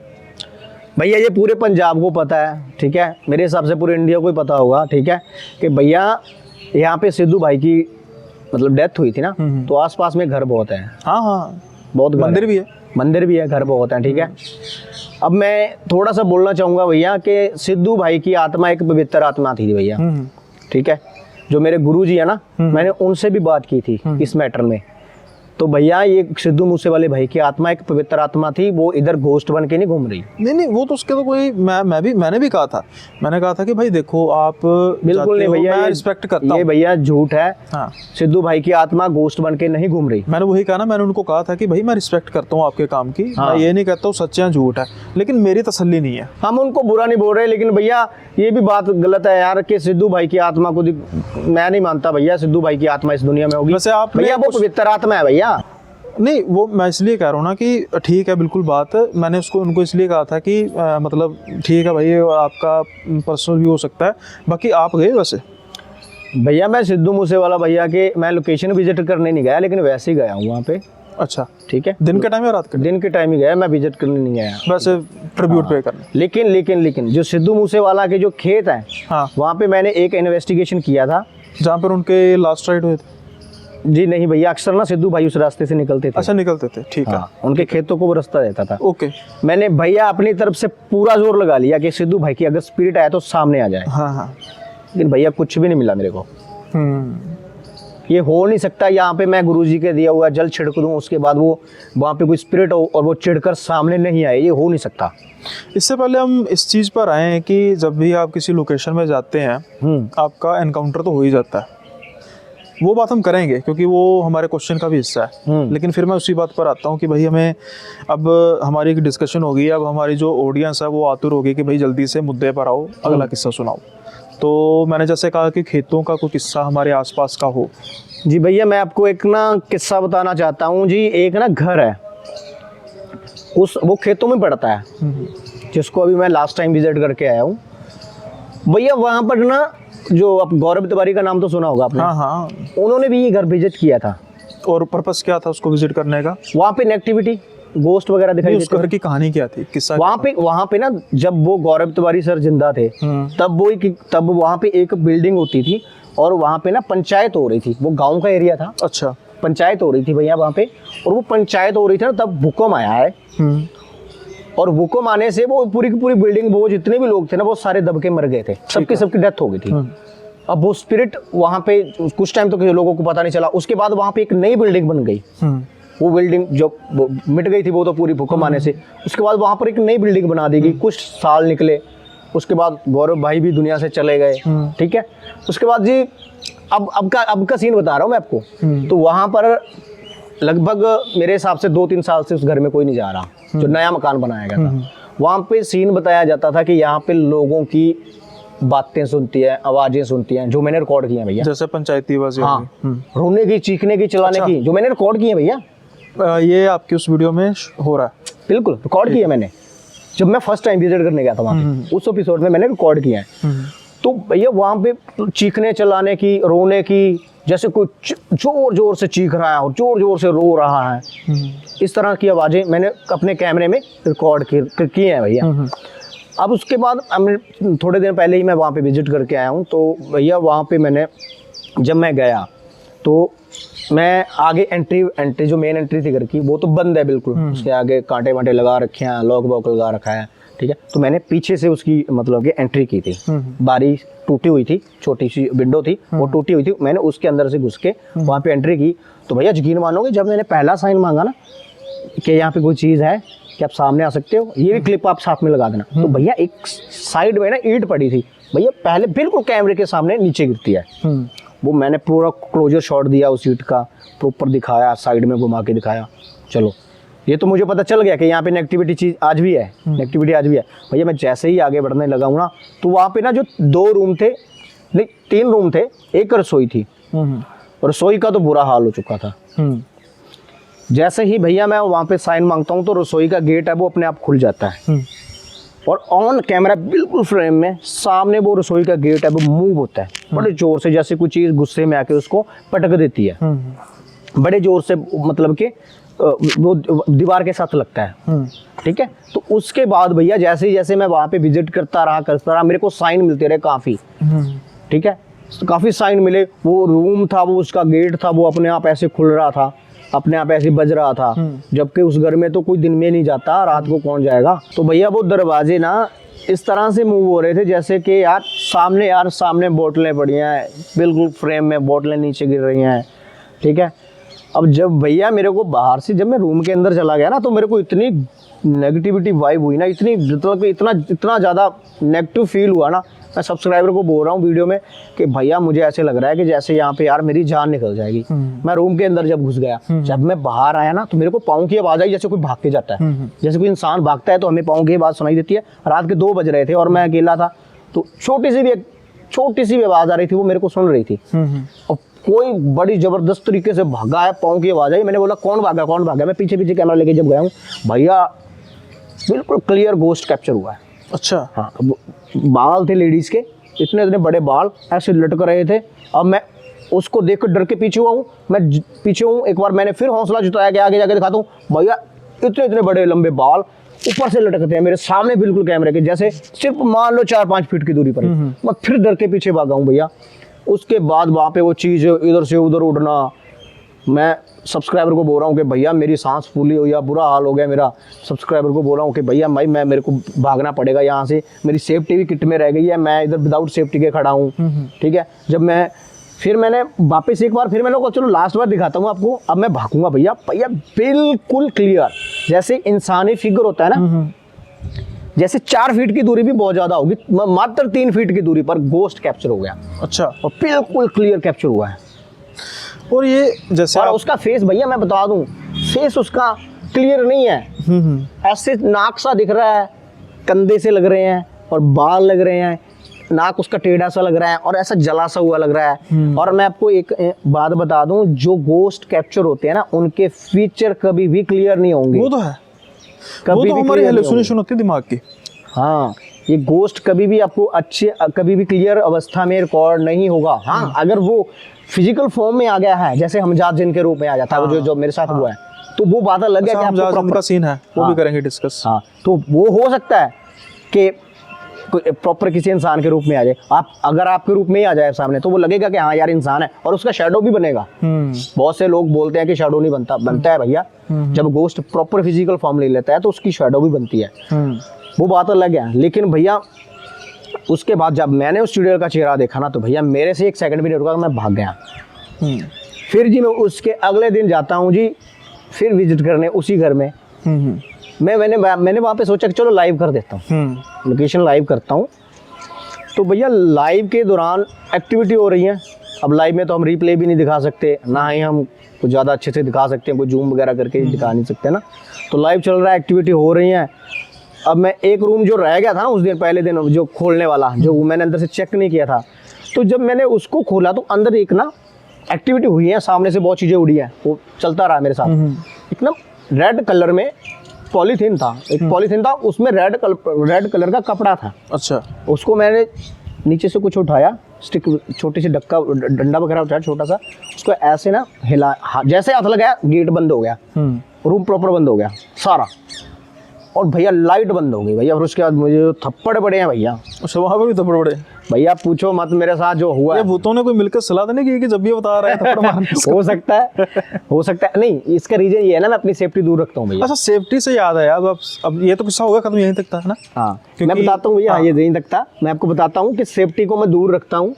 भैया। ये पूरे पंजाब को पता है, ठीक है, मेरे हिसाब से पूरे इंडिया को ही पता होगा, ठीक है, कि भैया यहाँ पे सिद्धू भाई की मतलब डेथ हुई थी ना, तो आसपास में घर बहुत है। हाँ हाँ, बहुत मंदिर भी है। मंदिर भी है, घर बहुत है, ठीक है। अब मैं थोड़ा सा बोलना चाहूँगा भैया कि सिद्धू भाई की आत्मा एक पवित्र आत्मा थी भैया, ठीक है। जो मेरे गुरुजी है ना, मैंने उनसे भी बात की थी इस मैटर में। तो भैया ये सिद्धू मूसेवाले भाई की आत्मा एक पवित्र आत्मा थी, वो इधर घोस्ट बन के नहीं घूम रही। नहीं, वो तो उसके तो कोई मैंने भी कहा था, मैंने कहा था कि भाई देखो आप बिल्कुल नहीं भैया, मैं रिस्पेक्ट करता हूं। ये भैया झूठ है। हाँ। सिद्धू भाई की आत्मा घोस्ट बन के नहीं घूम रही। मैंने वही कहा ना, मैंने उनको कहा था कि भाई मैं रिस्पेक्ट करता हूँ आपके काम की, हाँ। मैं ये नहीं कहता हूँ सच या झूठ है, लेकिन मेरी तसल्ली नहीं है। हम उनको बुरा नहीं बोल रहे, लेकिन भैया ये भी बात गलत है यार कि सिद्धू भाई की आत्मा को मैं नहीं मानता भैया सिद्धू भाई की आत्मा इस दुनिया में होगी। वैसे आप भैया वो पवित्र आत्मा है भैया। नहीं, वो मैं इसलिए कह रहा हूँ ना कि ठीक है बिल्कुल बात, मैंने उनको इसलिए कहा था कि मतलब ठीक है भाई आपका पर्सनल भी हो सकता है, बाकी आप गए वैसे? भैया मैं सिद्धू मूसेवाला भैया के मैं लोकेशन विजिट करने नहीं गया, लेकिन वैसे ही गया हूँ वहाँ पे। अच्छा, ठीक है। दिन के टाइम या रात के? दिन के टाइम ही गया, मैं विजिट करने नहीं गया वैसे ट्रिब्यूट पे करने। लेकिन जो सिद्धू मूसेवाला के जो खेत हैं, हाँ, वहाँ पे मैंने एक इन्वेस्टिगेशन किया था। जहाँ पर उनके लास्ट राइड हुए थे? जी नहीं भैया, अक्सर ना सिद्धू भाई उस रास्ते से निकलते थे। अच्छा, निकलते थे, ठीक है। उनके खेतों को वो रास्ता रहता था। ओके। मैंने भैया अपनी तरफ से पूरा जोर लगा लिया कि सिद्धू भाई की अगर स्पिरिट आया तो सामने आ जाए, हाँ हाँ। लेकिन भैया कुछ भी नहीं मिला मेरे को। ये हो नहीं सकता, यहाँ पे मैं गुरुजी के दिया हुआ जल छिड़क दूं, उसके बाद वो वहाँ पे कोई स्पिरिट हो और वो चिढ़कर सामने नहीं आए, ये हो नहीं सकता। इससे पहले हम इस चीज़ पर आए हैं कि जब भी आप किसी लोकेशन में जाते हैं आपका एनकाउंटर तो हो ही जाता है, वो बात हम करेंगे क्योंकि वो हमारे क्वेश्चन का भी हिस्सा है। लेकिन फिर मैं उसी बात पर आता हूँ कि भाई हमें अब हमारी एक डिस्कशन होगी, अब हमारी जो ऑडियंस है वो आतुर होगी कि भाई जल्दी से मुद्दे पर आओ, अगला किस्सा सुनाओ। तो मैंने जैसे कहा कि खेतों का कोई किस्सा हमारे आसपास का हो। जी भैया मैं आपको एक ना किस्सा बताना चाहता हूँ जी। एक ना घर है, वो खेतों में पड़ता है, जिसको अभी मैं लास्ट टाइम विजिट करके आया हूँ भैया। वहाँ पर ना जो आप गौरव तिवारी का नाम तो सुना होगा आपने। हाँ हाँ। उन्होंने भी ये घर विजिट किया था। और पर्पस क्या था उसको विजिट करने का? वहाँ पे नेगेटिविटी, गोस्ट वगैरह दिखाई उस घर की कहानी क्या थी, किस्सा? वहाँ पे ना जब वो गौरव तिवारी सर जिंदा थे तब वहाँ पे एक बिल्डिंग होती थी और वहाँ पे ना पंचायत हो रही थी। वो गांव का एरिया था। अच्छा। पंचायत हो रही थी भैया वहाँ पे, और वो पंचायत हो रही थी ना, तब भूकंप आया है। और भूकंप आने से वो पूरी की पूरी बिल्डिंग, वो जितने भी लोग थे ना वो सारे दब के मर गए थे, सबकी डेथ हो गई थी। अब वो स्पिरिट वहाँ पे कुछ टाइम तो किसी लोगों को पता नहीं चला। उसके बाद वहाँ पे एक नई बिल्डिंग बन गई। वो बिल्डिंग जो मिट गई थी वो तो पूरी भूकंप आने से, उसके बाद वहाँ पर एक नई बिल्डिंग बना दी गई। कुछ साल निकले, उसके बाद गौरव भाई भी दुनिया से चले गए, ठीक है। उसके बाद जी अब का सीन बता रहा हूँ मैं आपको। तो वहाँ पर लगभग मेरे हिसाब से 2-3 साल से उस घर में कोई नहीं जा रहा, जो नया मकान बनाया गया था। वहाँ पे सीन बताया जाता था कि यहाँ पे लोगों की बातें सुनती है, आवाजें सुनती हैं, जो मैंने रिकॉर्ड की हैं भैया। जैसे पंचायती आवाजें? हाँ, रोने की, चीखने की, चिल्लाने की, जो मैंने रिकॉर्ड की है भैया। ये आपकी उस वीडियो में हो रहा है? बिल्कुल रिकॉर्ड किया मैंने, जब मैं फर्स्ट टाइम विजिट करने गया था वहाँ पे, उस एपिसोड में मैंने रिकॉर्ड किया है। तो भैया वहाँ पे चीखने चिल्लाने की, रोने की, जैसे कोई जोर जोर से चीख रहा है और जोर जोर से रो रहा है, इस तरह की आवाजें मैंने अपने कैमरे में रिकॉर्ड की हैं भैया। अब उसके बाद थोड़े दिन पहले ही मैं वहाँ पे विजिट करके आया हूँ। तो भैया वहाँ पे जब मैं गया तो मैं आगे एंट्री जो मेन एंट्री थी घर की, वो तो बंद है बिल्कुल। उसके आगे कांटे वांटे लगा रखे हैं, लॉक बॉक लगा रखा है, ठीक है। तो मैंने पीछे से उसकी मतलब कि एंट्री की थी। बारी टूटी हुई थी, छोटी सी विंडो थी, वो टूटी हुई थी। मैंने उसके अंदर से घुस के वहाँ पे एंट्री की। तो भैया यकीन मानोगे, जब मैंने पहला साइन मांगा ना कि यहाँ पे कोई चीज़ है कि आप सामने आ सकते हो, ये भी क्लिप आप साथ में लगा देना, तो भैया एक साइड में ना ईंट पड़ी थी भैया, पहले बिल्कुल कैमरे के सामने नीचे गिरती है। वो मैंने पूरा क्लोजर शॉट दिया उस ईंट का, प्रॉपर दिखाया, साइड में घुमा के दिखाया। चलो ये तो मुझे पता चल गया कि यहाँ पे नेगेटिविटी चीज़ आज भी है, नेगेटिविटी आज भी है। भैया मैं जैसे ही आगे बढ़ने लगा हूँ ना, तो वहाँ पे ना जो 2 रूम थे, नहीं 3 रूम थे, एक रसोई थी। रसोई का तो बुरा हाल हो चुका था। जैसे ही भैया मैं वहाँ पे साइन मांगता हूँ तो रसोई का गेट है वो अपने आप खुल जाता है। और ऑन कैमरा बिल्कुल फ्रेम में सामने वो रसोई का गेट है, वो मूव होता है बड़े जोर से, जैसे कोई चीज़ गुस्से में आके उसको पटक देती है बड़े जोर से, मतलब कि वो दीवार के साथ लगता है। ठीक है, तो उसके बाद भैया जैसे ही जैसे मैं वहाँ पे विजिट करता रहा, मेरे को साइन मिलते रहे काफ़ी। ठीक है, तो काफ़ी साइन मिले। वो रूम था, वो उसका गेट था, वो अपने आप ऐसे खुल रहा था, अपने आप ऐसे बज रहा था, जबकि उस घर में तो कोई दिन में नहीं जाता, रात को कौन जाएगा। तो भैया वो दरवाजे ना इस तरह से मूव हो रहे थे जैसे कि यार सामने बोतलें पड़ी हैं, बिल्कुल फ्रेम में बोतलें नीचे गिर रही हैं। ठीक है, अब जब भैया मेरे को बाहर से, जब मैं रूम के अंदर चला गया ना, तो मेरे को इतनी नेगेटिविटी वाइब हुई ना, इतनी मतलब इतना ज़्यादा नेगेटिव फील हुआ ना। मैं सब्सक्राइबर को बोल रहा हूँ वीडियो में कि भैया मुझे ऐसे लग रहा है कि जैसे यहाँ पे यार मेरी जान निकल जाएगी। मैं रूम के अंदर जब घुस गया, जब मैं बाहर आया ना, तो मेरे को पाँव की आवाज़ आई, जैसे कोई भाग के जाता है। जैसे कोई इंसान भागता है तो हमें पाँव की आवाज़ सुनाई देती है। रात के 2 बज रहे थे और मैं अकेला था, तो छोटी सी भी आवाज़ आ रही थी, वो मेरे को सुन रही थी। और कोई बड़ी जबरदस्त तरीके से भागा है, पाँव की आवाज़ आई। मैंने बोला कौन भागा। मैं पीछे कैमरा लेके जब गया हूँ भैया, बिल्कुल क्लियर गोस्ट कैप्चर हुआ है। अच्छा, हाँ, बाल थे लेडीज़ के, इतने बड़े बाल ऐसे लटक रहे थे। अब मैं उसको देख कर डर के पीछे हुआ हूँ, मैं पीछे हूँ। एक बार मैंने फिर हौसला जुटाया कि आगे जाके दिखाता हूँ। भैया इतने बड़े लंबे बाल ऊपर से लटकते हैं मेरे सामने, बिल्कुल कैमरे के जैसे, सिर्फ मान लो 4-5 फीट की दूरी पर। मैं फिर डर के पीछे भागा हूँ भैया। उसके बाद वहाँ पे वो चीज़ इधर से उधर उड़ना, मैं सब्सक्राइबर को बोल रहा हूँ कि भैया मेरी सांस फूली हो या बुरा हाल हो गया मेरा। सब्सक्राइबर को बोल रहा हूँ कि भैया मेरे को भागना पड़ेगा यहाँ से, मेरी सेफ्टी भी किट में रह गई है, मैं इधर विदाउट सेफ्टी के खड़ा हूँ। ठीक है, जब मैंने वापस एक बार फिर मैंने कहा चलो लास्ट बार दिखाता हूँ आपको, अब मैं भागूंगा भैया बिल्कुल क्लियर, जैसे इंसानी फिगर होता है ना, जैसे 4 फीट की दूरी भी बहुत ज्यादा होगी, मात्र 3 फीट की दूरी पर गोस्ट कैप्चर हो गया। अच्छा, और बिल्कुल क्लियर कैप्चर हुआ है। और ये जैसे और उसका फेस भैया मैं बता दूं, फेस उसका क्लियर नहीं है, ऐसे नाक सा दिख रहा है, कंधे से लग रहे हैं और बाल लग रहे हैं, नाक उसका टेढ़ा सा लग रहा है और ऐसा जला सा हुआ लग रहा है। और मैं आपको एक बात बता दूं, जो गोस्ट कैप्चर होते हैं ना, उनके फीचर कभी भी क्लियर नहीं होंगे। वो तो है, वो तो हमारी हेलुसिनेशन होती है दिमाग की। हाँ, ये गोस्ट कभी भी आपको कभी भी क्लियर अवस्था में रिकॉर्ड नहीं होगा। हाँ, अगर वो फिजिकल फॉर्म में आ गया है, जैसे हमजाद जिन के रूप में आ जाता है, जो मेरे साथ हुआ है, तो वो बात अलग है कि हमजाद जिन का सीन है, वो भी करेंगे डिस्कस। हाँ, तो वो हो सकता है कि प्रॉपर किसी इंसान के रूप में आ जाए। अगर आपके रूप में ही आ जाए सामने, तो वो लगेगा कि हाँ यार इंसान है, और उसका शैडो भी बनेगा। बहुत से लोग बोलते हैं कि शैडो नहीं बनता है भैया। जब गोस्ट प्रॉपर फिजिकल फॉर्म ले लेता है तो उसकी शैडो भी बनती है, वो बात अलग है। लेकिन भैया उसके बाद जब मैंने उस चुड़ैल का चेहरा देखा ना, तो भैया मेरे से 1 सेकंड भी नहीं रुका, मैं भाग गया। फिर जी मैं उसके अगले दिन जाता हूँ जी फिर विजिट करने उसी घर में। मैंने वहाँ पे सोचा कि चलो लाइव कर देता हूँ, लोकेशन लाइव करता हूँ। तो भैया लाइव के दौरान एक्टिविटी हो रही है। अब लाइव में तो हम रिप्ले भी नहीं दिखा सकते, ना ही हम कुछ ज़्यादा अच्छे से दिखा सकते हैं, कोई जूम वगैरह करके दिखा नहीं सकते ना। तो लाइव चल रहा है, एक्टिविटी हो रही है। अब मैं एक रूम जो रह गया था ना उस दिन, पहले दिन जो खोलने वाला, जो मैंने अंदर से चेक नहीं किया था, तो जब मैंने उसको खोला तो अंदर एक ना एक्टिविटी हुई है, सामने से बहुत चीज़ें उड़ी हैं, वो चलता रहा मेरे साथ। एक ना रेड कलर में पॉलीथीन था, एक पॉलीथीन था, उसमें रेड कलर का कपड़ा था। अच्छा, उसको मैंने नीचे से कुछ उठाया, स्टिक, छोटी सी डंडा वगैरह उठाया छोटा सा, उसको ऐसे ना हिला, जैसे हाथ लगाया गेट बंद हो गया, रूम प्रॉपर बंद हो गया सारा, और भैया लाइट बंद हो गई भैया। और उसके बाद मुझे थप्पड़ पड़े हैं भैया। अच्छा, वहाँ पर भी थप्पड़ पड़े भैया, पूछो मत मेरे साथ जो हुआ है। भूतों ने कोई मिलकर सलाह देने की कि जब भी बता रहा है थप्पड़ मारने हो सकता है नहीं, इसका रीजन ये है ना, मैं अपनी सेफ्टी दूर रखता हूँ भैया। अच्छा, सेफ्टी से याद है यार, अब ये तो किस्सा होगा खत्म, यहीं तक था ना। हाँ, मैं बताता हूँ भैया, ये यहीं तक था। मैं आपको बताता हूँ कि सेफ्टी को मैं दूर रखता हूँ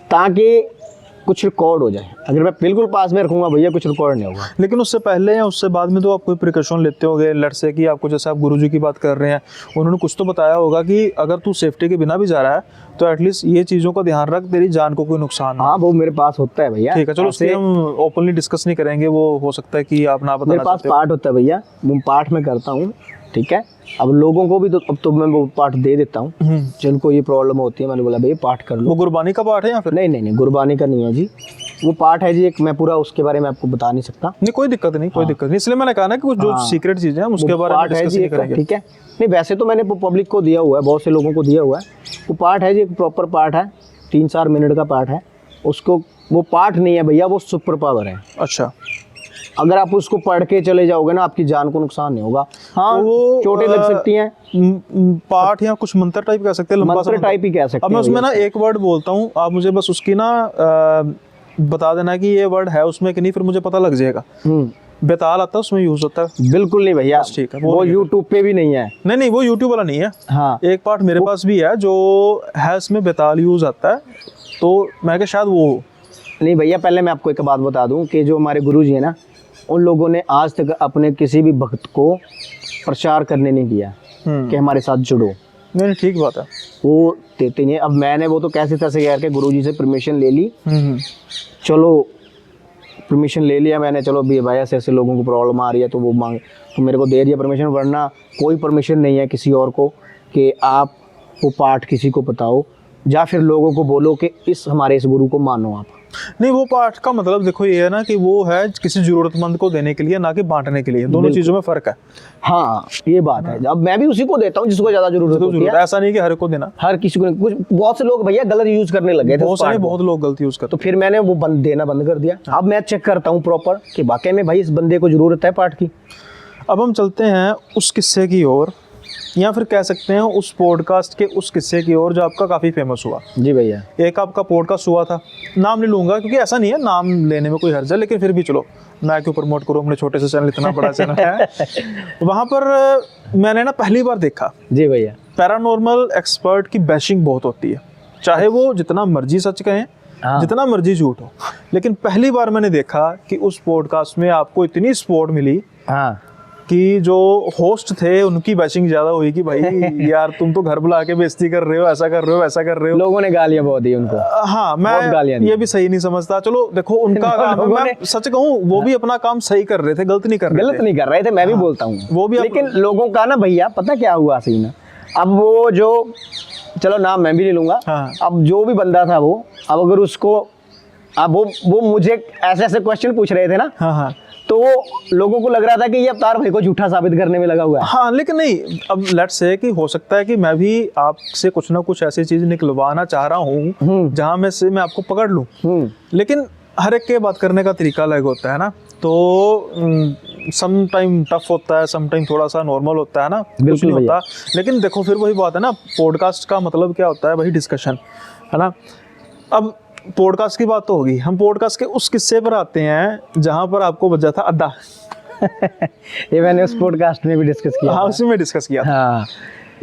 ताकि कुछ रिकॉर्ड हो जाए। अगर मैं बिल्कुल पास में रखूंगा भैया, कुछ रिकॉर्ड नहीं होगा। लेकिन उससे पहले या उससे बाद में तो आप कोई प्रिकॉशन लेते होगे लड़ से, कि आपको, जैसे आप गुरुजी की बात कर रहे हैं, उन्होंने कुछ तो बताया होगा कि अगर तू सेफ्टी के बिना भी जा रहा है तो एटलीस्ट ये चीज़ों का ध्यान रख, तेरी जान को कोई नुकसान। हाँ, वो मेरे पास होता है भैया। ठीक है, चलो उससे हम ओपनली डिस्कस नहीं करेंगे, वो हो सकता है कि आप ना बताना। मेरे पास पार्ट होता है भैया, वो पार्ट में करता हूँ। ठीक है, अब लोगों को भी तो अब तो मैं वो पार्ट दे देता हूँ जिनको ये प्रॉब्लम होती है। मैंने बोला भाई पार्ट कर लो। वो गुरबानी का पार्ट है या फिर नहीं? गुरबानी का नहीं है जी, वो पार्ट है जी एक, मैं पूरा उसके बारे में आपको बता नहीं सकता। नहीं कोई दिक्कत नहीं, कोई दिक्कत नहीं, इसलिए मैंने कहा ना कि कुछ जो सीक्रेट चीजें हैं उसके बारे में पार्ट है डिस्कस जी नहीं एक, करेंगे। ठीक है। नहीं वैसे तो मैंने पब्लिक को दिया हुआ है, बहुत से लोगों को दिया हुआ है। वो पार्ट है जी एक प्रॉपर पार्ट है, 3-4 मिनट का पार्ट है। उसको वो पार्ट नहीं है भैया, वो सुपर पावर है। अच्छा, अगर आप उसको पढ़ के चले जाओगे ना, आपकी जान को नुकसान नहीं होगा। हाँ वो, चोटें लग सकती हैं, पाठ या कुछ मंत्र टाइप कह सकते हैं, लंबा सा मंत्र टाइप ही कह सकते अब मैं हैं उसमें भैया। ना एक वर्ड बोलता हूँ, आप मुझे बस उसकी ना बता देना कि ये वर्ड है उसमें कि नहीं, फिर मुझे पता लग जाएगा। बेताल आता है उसमें यूज होता है। बिल्कुल नहीं भैया, ठीक है, वो यूट्यूब पे भी नहीं है। नहीं वो यूट्यूब वाला नहीं है। हाँ एक पार्ट मेरे पास भी है जो है, इसमें बेताल यूज आता है, तो मैं क्या शायद वो हो। नहीं भैया, पहले मैं आपको एक बात बता दूं कि जो हमारे गुरु जी है ना, उन लोगों ने आज तक अपने किसी भी भक्त को प्रचार करने नहीं दिया कि हमारे साथ जुड़ो। नहीं ठीक बात है। वो देते नहीं है। अब मैंने वो तो कैसे तैसे कह के गुरु जी से परमिशन ले ली, चलो परमिशन ले लिया मैंने, चलो भी भाई ऐसे ऐसे लोगों को प्रॉब्लम आ रही है तो वो मांग, तो मेरे को दे दिया परमिशन। वरना कोई परमिशन नहीं है किसी और को कि आप वो पाठ किसी को बताओ, या फिर लोगों को बोलो कि हमारे इस गुरु को मानो आप। नहीं वो पाठ का मतलब देखो ये है ना कि वो है किसी जरूरतमंद को देने के लिए, ना कि बांटने के लिए, दोनों चीजों में फर्क है। हाँ ये बात है। अब मैं भी उसी को देता हूँ जिसको ज्यादा जरूरत होती है, ऐसा नहीं कि हर को देना, हर किसी को नहीं। कुछ बहुत से लोग भैया गलत यूज करने लगे थे, बहुत लोग गलत यूज करते। तो फिर मैंने वो देना बंद कर दिया। अब मैं चेक करता हूँ प्रॉपर कि वाकई में भाई इस बंदे को जरूरत है पाठ की। अब हम चलते हैं उस किस्से की ओर, या फिर कह सकते हैं उस पॉडकास्ट के उस किस्से की ओर जो आपका काफ़ी फेमस हुआ। जी भैया। एक आपका पॉडकास्ट हुआ था, नाम नहीं लूंगा क्योंकि ऐसा नहीं है नाम लेने में कोई हर्ज है, लेकिन फिर भी चलो मैं क्यों प्रमोट करूँ, अपने छोटे से चैनल, इतना बड़ा चैनल है। वहाँ पर मैंने ना पहली बार देखा, जी भैया, पैरानॉर्मल एक्सपर्ट की बैशिंग बहुत होती है, चाहे वो जितना मर्जी सच कहें, जितना मर्जी झूठ हो, लेकिन पहली बार मैंने देखा कि उस पॉडकास्ट में आपको इतनी सपोर्ट मिली कि जो होस्ट थे उनकी बैशिंग ज्यादा हुई कि भाई यार तुम तो घर बुला के बेइज्जती कर रहे हो, ऐसा कर रहे हो, वैसा कर रहे हो। लोगों ने गालियां बहुत दी उनको। हाँ मैं ये भी सही नहीं समझता। चलो देखो उनका काम, मैं सच कहूँ वो भी अपना काम सही कर रहे थे, गलत नहीं कर रहे थे। मैं भी बोलता हूँ वो भी, लेकिन लोगों का ना भैया पता क्या हुआ सीन, अब वो जो, चलो नाम मैं भी नहीं लूंगा, अब जो भी बंदा था वो, अब अगर उसको, अब वो मुझे ऐसे ऐसे क्वेश्चन पूछ रहे थे ना, तो वो लोगों को लग रहा था कि ये अवतार भाई को झूठा साबित करने में लगा हुआ है। हाँ लेकिन नहीं, अब लेट्स से कि हो सकता है कि मैं भी आपसे कुछ ना कुछ ऐसी चीज निकलवाना चाह रहा हूँ जहाँ मैं आपको पकड़ लूँ, लेकिन हर एक के बात करने का तरीका अलग होता है ना, तो सम टाइम टफ होता है, सम टाइम थोड़ा सा नॉर्मल होता है ना, कुछ नहीं होता। लेकिन देखो फिर वही बात है ना, पॉडकास्ट का मतलब क्या होता है, वही डिस्कशन है ना। अब पॉडकास्ट की बात तो होगी, हम पॉडकास्ट के उस किस्से पर आते हैं जहां पर आपको बचा था अड्डा। ये मैंने उस पॉडकास्ट में भी डिस्कस किया। हाँ उसी में डिस्कस किया। हाँ।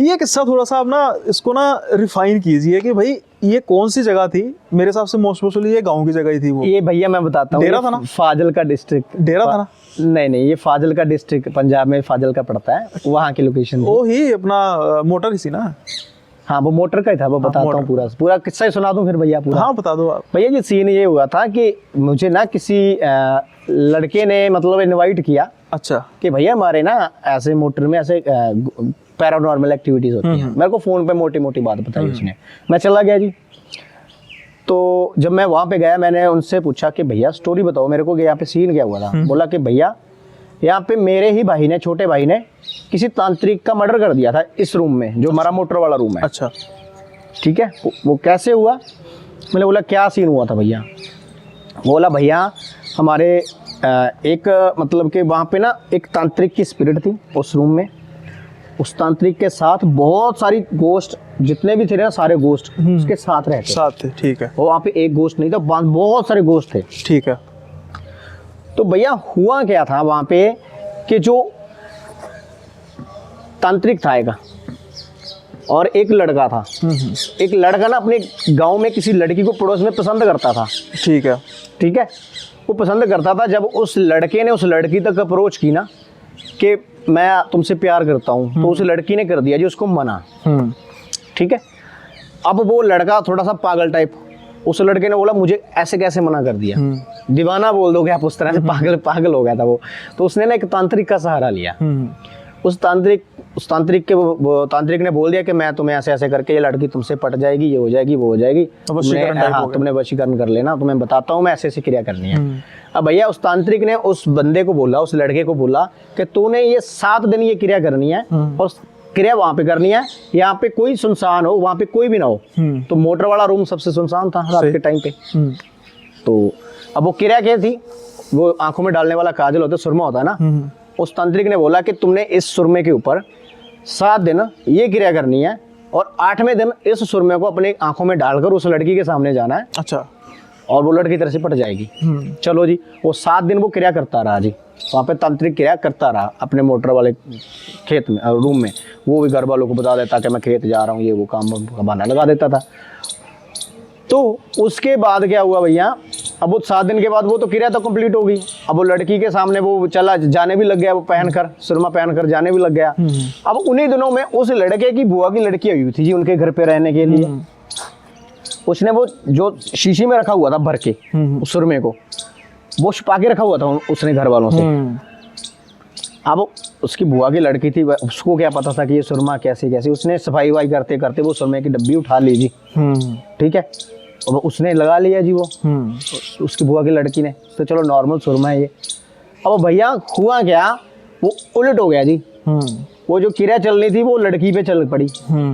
ये किस्सा थोड़ा सा आप ना इसको ना रिफाइन कीजिए कि भाई ये कौन सी जगह थी। मेरे हिसाब से मोस्ट प्रोबेबली ये गांव की जगह ही थी। वो ये भैया मैं बताता हूँ, डेरा था ना, फाजिल का डिस्ट्रिक्ट। डेरा था ना? नहीं ये फाजिल का डिस्ट्रिक्ट पंजाब में फाजिल का पड़ता है, वहाँ की लोकेशन। वो ही अपना मोटर ही थी ना। हाँ वो मोटर का ही था, वो बताता हूँ पूरा किस्सा ही सुना दूँ फिर भैया पूरा। हाँ बता दो आप। भैया जी सीन ये हुआ था कि मुझे ना किसी लड़के ने मतलब इनवाइट किया। अच्छा। कि भैया हमारे ना ऐसे मोटर में ऐसे पैरानॉर्मल एक्टिविटीज होती हैं। मेरे को फोन पे मोटी मोटी बात बताई उसने, मैं चला गया जी। तो जब मैं वहाँ पे गया मैंने उनसे पूछा कि भैया स्टोरी बताओ मेरे को कि यहाँ पे सीन क्या हुआ था। बोला कि भैया यहाँ पे मेरे ही भाई ने, छोटे भाई ने किसी तांत्रिक का मर्डर कर दिया था इस रूम में, जो हमारा मोटर वाला रूम है। अच्छा ठीक है, वो कैसे हुआ? मैंने बोला क्या सीन हुआ था भैया? बोला भैया हमारे एक मतलब कि वहाँ पे ना एक तांत्रिक की स्पिरिट थी उस रूम में। उस तांत्रिक के साथ बहुत सारी गोस्ट, जितने भी थे ना सारे गोस्ट उसके साथ रहते थे। ठीक है। वो वहाँ पे एक गोस्ट नहीं था, बहुत सारे गोस्ट थे। ठीक है। तो भैया हुआ क्या था वहाँ पे कि जो तांत्रिक था एक, और एक लड़का था। एक लड़का ना अपने गांव में किसी लड़की को पड़ोस में पसंद करता था। ठीक है। ठीक है, वो पसंद करता था। जब उस लड़के ने उस लड़की तक अप्रोच की ना कि मैं तुमसे प्यार करता हूँ, तो उस लड़की ने कर दिया जी उसको मना। ठीक है, अब वो लड़का थोड़ा सा पागल टाइप, उस लड़के ने बोला मुझे ऐसे कैसे मना कर दिया, दीवाना बोल दोगे आप, उस तरह से पागल हो गया था वो। तो उसने ना एक तांत्रिक का सहारा लिया। उस तांत्रिक उस तांत्रिक के वो तांत्रिक ने बोल दिया कि मैं तुम्हें ऐसे ऐसे करके ये लड़की तुमसे पट जाएगी, ये हो जाएगी, वो हो जाएगी, तुमने वशीकरण कर लेना, तुम्हें बताता हूँ मैं ऐसे ऐसी क्रिया करनी है। अब भैया उस तांत्रिक ने उस बंदे को बोला, उस लड़के को बोला कि तूने ये 7 दिन ये क्रिया करनी है और क्रिया वहां पे करनी है, यहाँ पे कोई सुनसान हो, वहां पे कोई भी ना हो। तो मोटर वाला रूम सबसे सुनसान था रात के टाइम पे। तो अब वो क्रिया क्या थी, वो आंखों में डालने वाला काजल होता है, सुरमा होता है ना। उस तांत्रिक ने बोला कि तुमने इस सुरमे के ऊपर 7 दिन ये क्रिया करनी है और 8वें दिन इस सुरमे को अपनी आंखों में डालकर उस लड़की के सामने जाना है। अच्छा। और वो लड़की तरह से पट जाएगी। चलो जी, वो 7 दिन वो क्रिया करता रहा जी, वहाँ पे तांत्रिक क्रिया करता रहा अपने मोटर वाले खेत में, रूम में। वो भी घर वालों को बता देता कि मैं खेत जा रहा हूँ, ये वो काम का बहाना लगा देता था। तो उसके बाद क्या हुआ भैया, अब वो 7 दिन के बाद वो तो क्रिया तो कंप्लीट हो गई। अब वो लड़की के सामने वो चला जाने भी लग गया, वो पहनकर सुरमा पहनकर जाने भी लग गया। अब उन्हीं दिनों में उस लड़के की बुआ की लड़की आई हुई थी जी उनके घर पे रहने के लिए। उसने वो जो शीशी में रखा हुआ था भर के उस सुरमे को, वो छुपा के रखा हुआ था उसने घर वालों से। अब उसकी बुआ की लड़की थी, उसको क्या पता था कि ये सुरमा कैसे कैसे। उसने सफाई वाई करते करते वो सुरमे की डब्बी उठा ली जी। ठीक है, और उसने लगा लिया जी वो उसकी बुआ की लड़की ने। तो चलो नॉर्मल सुरमा है ये। अब भैया हुआ क्या, वो उलट हो गया जी। वो जो क्रिया चलनी थी वो लड़की पे चल पड़ी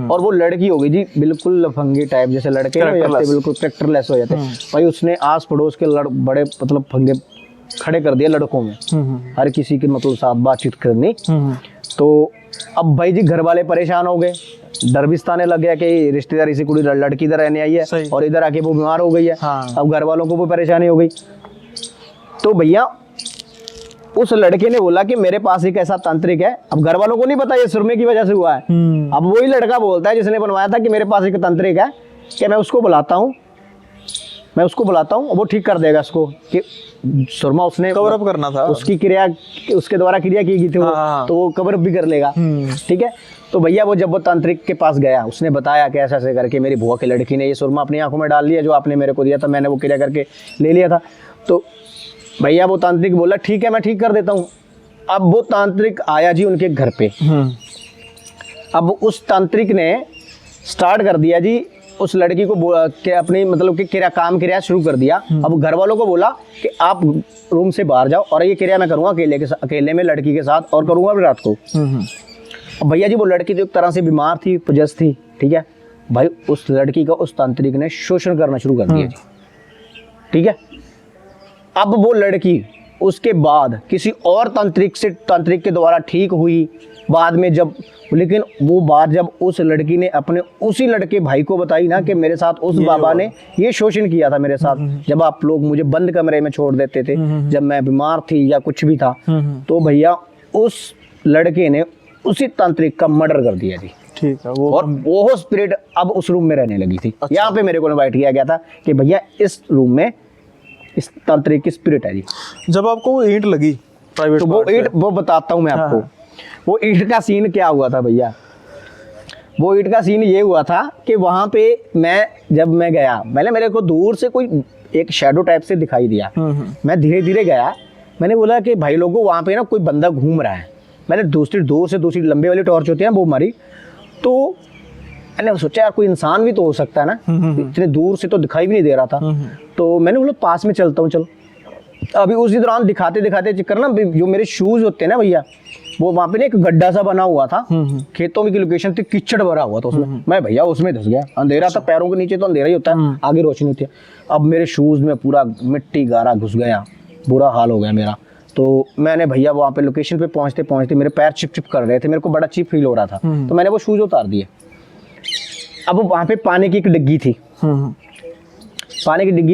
और वो लड़की हो गई जी बिल्कुल लफंगे टाइप, जैसे लड़के हो जाते बिल्कुल कैरेक्टरलेस हो जाते। भाई उसने आस पड़ोस के बड़े मतलब फंगे खड़े कर दिए लड़कों में, हर किसी के मतलब साथ बातचीत करनी। तो अब भाई जी घर वाले परेशान हो गए, डर भी सताने लग गया कि रिश्तेदारी से कोई लड़की इधर रहने आई है और इधर आके वो बीमार हो गई है। अब घर वालों को वो परेशानी हो गई। तो भैया उस लड़के ने बोला कि मेरे पास एक ऐसा तांत्रिक है। अब घर वालों को नहीं पता ये सुरमे की वजह से हुआ है। अब वही लड़का बोलता है जिसने बनवाया था कि मेरे पास एक तांत्रिक है, कि मैं उसको बुलाता हूँ और वो ठीक कर देगा इसको। कि सुरमा उसने कवर अप करना था, उसकी क्रिया उसके द्वारा क्रिया की गई थी वो, तो वो कवर अप भी कर लेगा। ठीक है, तो भैया वो जब वो तांत्रिक के पास गया, उसने बताया कि ऐसा ऐसे करके मेरी बुआ की लड़की ने ये सुरमा अपनी आंखों में डाल लिया, जो आपने मेरे को दिया था, मैंने वो क्रिया करके ले लिया था। तो भैया वो तांत्रिक बोला ठीक है मैं ठीक कर देता हूँ। अब वो तांत्रिक आया जी उनके घर पे। अब उस तांत्रिक ने स्टार्ट कर दिया जी उस लड़की को अपनी मतलब कि क्रिया शुरू कर दिया। अब घर वालों को बोला कि आप रूम से बाहर जाओ और ये क्रिया मैं करूँगा अकेले में लड़की के साथ, और करूँगा भी रात को। अब भैया जी वो लड़की तो एक तरह से बीमार थी, पजस थी। ठीक है भाई, उस लड़की का उस तांत्रिक ने शोषण करना शुरू कर दिया जी। ठीक है, अब वो लड़की उसके बाद किसी और तांत्रिक के द्वारा ठीक हुई बाद में जब, लेकिन वो बात जब उस लड़की ने अपने उसी लड़के भाई को बताई ना कि मेरे साथ उस बाबा ने ये शोषण किया था मेरे साथ, जब आप लोग मुझे बंद कमरे में छोड़ देते थे जब मैं बीमार थी या कुछ भी था, तो भैया उस लड़के ने उसी तांत्रिक का मर्डर कर दिया जी। ठीक है, वो स्पिरिट अब उस रूम में रहने लगी थी। अच्छा। यहाँ पे मेरे को इनवाइट किया गया था कि भैया इस रूम में इस तांत्रिक की स्पिरिट है जी। जब आपको वो ईंट लगी प्राइवेट, तो वो ईंट वो बताता हूँ मैं आपको। वो ईंट का सीन क्या हुआ था भैया, वो ईंट का सीन ये हुआ था कि वहाँ पे जब मैं गया, मैंने मेरे को दूर से कोई एक शैडो टाइप से दिखाई दिया। मैं धीरे धीरे गया, मैंने बोला कि भाई लोगों वहाँ पे ना कोई बंदा घूम रहा है। मैंने दूसरी लंबे वाली टॉर्च होती है वो मारी, तो मैंने सोचा यार कोई इंसान भी तो हो सकता है ना, इतने दूर से तो दिखाई भी नहीं दे रहा था। तो मैंने बोला पास में चलता हूँ चलो। अभी उसी दौरान दिखाते दिखाते चक्कर ना, जो मेरे शूज होते हैं ना भैया, वो वहाँ पे ना एक गड्ढा सा बना हुआ था, खेतों में की लोकेशन थी, कीचड़ भरा हुआ था उसमें। मैं भैया उसमें धंस गया, अंधेरा था, पैरों के नीचे तो अंधेरा ही होता है, आगे रोशनी थी। अब मेरे शूज में पूरा मिट्टी गारा घुस गया, बुरा हाल हो गया मेरा। तो मैंने भैया वहाँ पे लोकेशन पे पहुँचते पहुँचते मेरे पैर चिप चिप कर रहे थे, मेरे को बड़ा चिप फील हो रहा था। तो मैंने वो शूज उतार दिए। अब वहाँ पे पानी की एक डिग्गी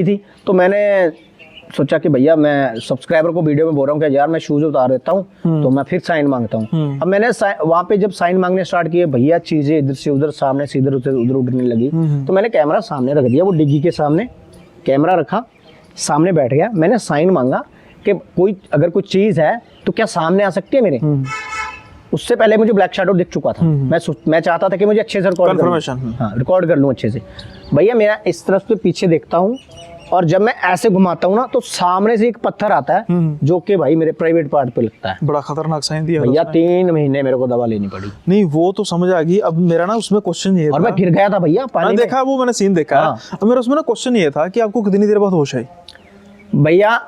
थी, तो मैंने सोचा कि भैया मैं सब्सक्राइबर को वीडियो में बोल रहा हूँ कि यार मैं शूज उतार देता हूँ, तो मैं फिर साइन मांगता हूँ। अब मैंने वहाँ पे जब साइन मांगने स्टार्ट किए, भैया चीजें इधर से उधर, सामने से इधर उधर उड़ने लगी। तो मैंने कैमरा सामने रख दिया, वो डिग्गी के सामने कैमरा रखा, सामने बैठ गया। मैंने साइन मांगा कि अगर कोई चीज है तो क्या सामने आ सकती है मेरे। उससे पहले मुझे ब्लैक शैडो दिख चुका था। मैं चाहता था कि मुझे अच्छे से रिकॉर्ड कर लूं अच्छे से। भैया मेरा इस तरफ से पीछे देखता हूँ और जब मैं ऐसे घुमाता हूँ ना तो सामने से एक पत्थर आता है जो कि भाई मेरे प्राइवेट पार्ट पे लगता है। बड़ा खतरनाक साइन दिया भैया 3 महीने मेरे को दवा लेनी पड़ी। नहीं वो तो समझ आ गई। अब मेरा ना उसमें क्वेश्चन ये और था, मैं गिर गया था भैया पानी मैंने में। देखा वो, मैंने सीन देखा हाँ। है। अब मेरा उसमें ना क्वेश्चन ये था कि आपको कितनी देर बाद होश आई? भैया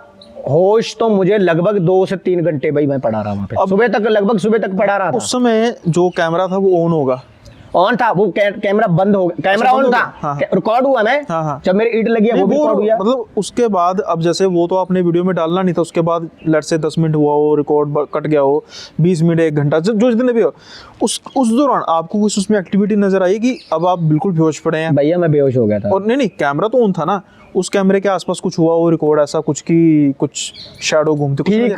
होश तो मुझे लगभग 2 से 3 घंटे भाई मैं पड़ा रहा वहाँ पे, सुबह तक, लगभग सुबह तक पड़ा रहा था। उस समय जो कैमरा था वो ऑन होगा? ऑन था, वो कैमरा बंद हो गया, कैमरा अच्छा, बंद ऑन हो था। गया। हाँ, हाँ। रिकॉर्ड हुआ मैं, हाँ, हाँ। जब मेरी ईंट लगी है वो भी रिकॉर्ड हुआ। मतलब उसके बाद अब जैसे वो तो आपने वीडियो में डालना नहीं था, उसके बाद लेट से 10 मिनट हुआ हो, रिकॉर्ड कट गया हो, 20 मिनट 1 घंटा जो जितने भी हो, उस दौरान आपको कुछ उसमें एक्टिविटी नजर आई कि अब आप बिल्कुल बेहोश पड़े हैं? भैया मैं बेहोश हो गया था। और नहीं कैमरा तो ऑन था ना, उस कैमरे के आसपास कुछ हुआ हो रिकॉर्ड ऐसा कुछ की कुछ शैडो घूमते कुछ? ठीक,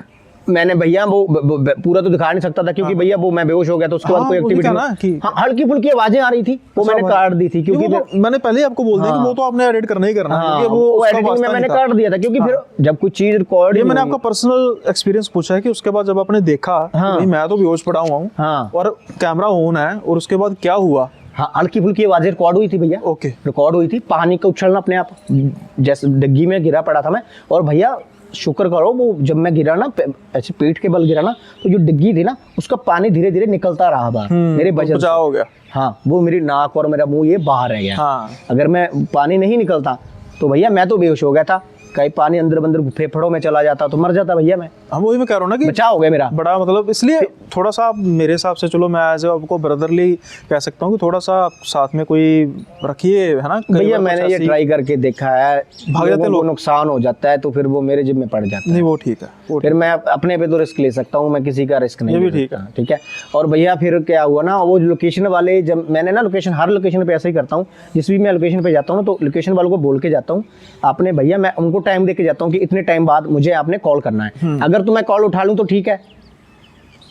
मैंने भैया वो पूरा तो दिखा नहीं सकता था क्योंकि भैया वो मैं बेहोश हो गया तो उसके बाद हाँ, कोई वो एक्टिविटी दिखा ना कि हल्की फुल्की आवाजें आ रही थी, वो अच्छा मैंने भाई। काट दी थी क्योंकि वो तो मैंने पहले ही आपको बोल दिया कि वो तो आपने एडिट करना ही करना है, क्योंकि वो उसका एडिटिंग में वास्ता मैंने नहीं था। काट दिया था क्योंकि फिर जब कुछ चीज रिकॉर्ड ये मैंने आपका पर्सनल एक्सपीरियंस पूछा है कि उसके बाद जब आपने देखा कि हाँ। भाई मैं तो बेहोश पड़ा हुआ हूँ हाँ और कैमरा ऑन है, और उसके बाद क्या हुआ? हाँ, हल्की फुल्की आवाजें रिकॉर्ड हुई थी भैया। ओके। रिकॉर्ड हुई थी, पानी का उछलना अपने आप, जैसे डिग्गी में गिरा पड़ा था मैं। और भैया शुक्र करो वो जब मैं गिरा ना ऐसे पेट के बल गिरा ना तो जो डिग्गी थी ना उसका पानी धीरे धीरे निकलता रहा बाहर मेरे वजह से। बचाव हो गया। हाँ, वो मेरी नाक और मेरा मुंह ये बाहर रह गया। हाँ। अगर मैं पानी नहीं निकलता तो भैया मैं तो बेहोश हो गया था, कहीं पानी अंदर बंदर फेफड़ों में चला जाता तो मर जाता भैया मैं। हम वही मैं कह रहा हूँ ना कि बचाव हो गया मेरा। बड़ा मतलब इसलिए थोड़ा सा आप मेरे हिसाब से, चलो मैं एज आपको ब्रदरली कह सकता हूँ कि थोड़ा सा आप साथ में कोई रखिए, है ना? कई भैया बार मैंने कुछ ये ऐसी- ट्राई करके देखा है, भाग जाते लोगों को लोग। नुकसान हो जाता है तो फिर वो मेरे जिम्मे पड़ जाता है। नहीं वो ठीक है, वो फिर मैं अपने पे तो रिस्क ले सकता हूँ, मैं किसी का रिस्क नहीं ये भी ले ठीक सकता, ठीक है। और भैया फिर क्या हुआ ना, वो लोकेशन वाले, जब मैंने ना लोकेशन, हर लोकेशन पे ऐसा ही करता हूँ, जिस भी मैं लोकेशन पे जाता हूँ तो लोकेशन वालों को बोल के जाता हूँ आपने, भैया मैं उनको टाइम दे के जाता हूँ कि इतने टाइम बाद मुझे आपने कॉल करना है। अगर तो मैं कॉल उठा लूँ तो ठीक है,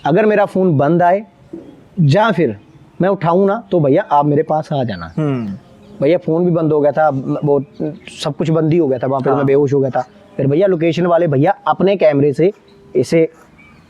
अगर मेरा फोन बंद आए या फिर मैं उठाऊँ ना तो भैया आप मेरे पास आ जाना। भैया फोन भी बंद हो गया था, वो सब कुछ बंद ही हो गया था वहाँ पे। मैं बेहोश हो गया था। फिर भैया लोकेशन वाले भैया अपने कैमरे से इसे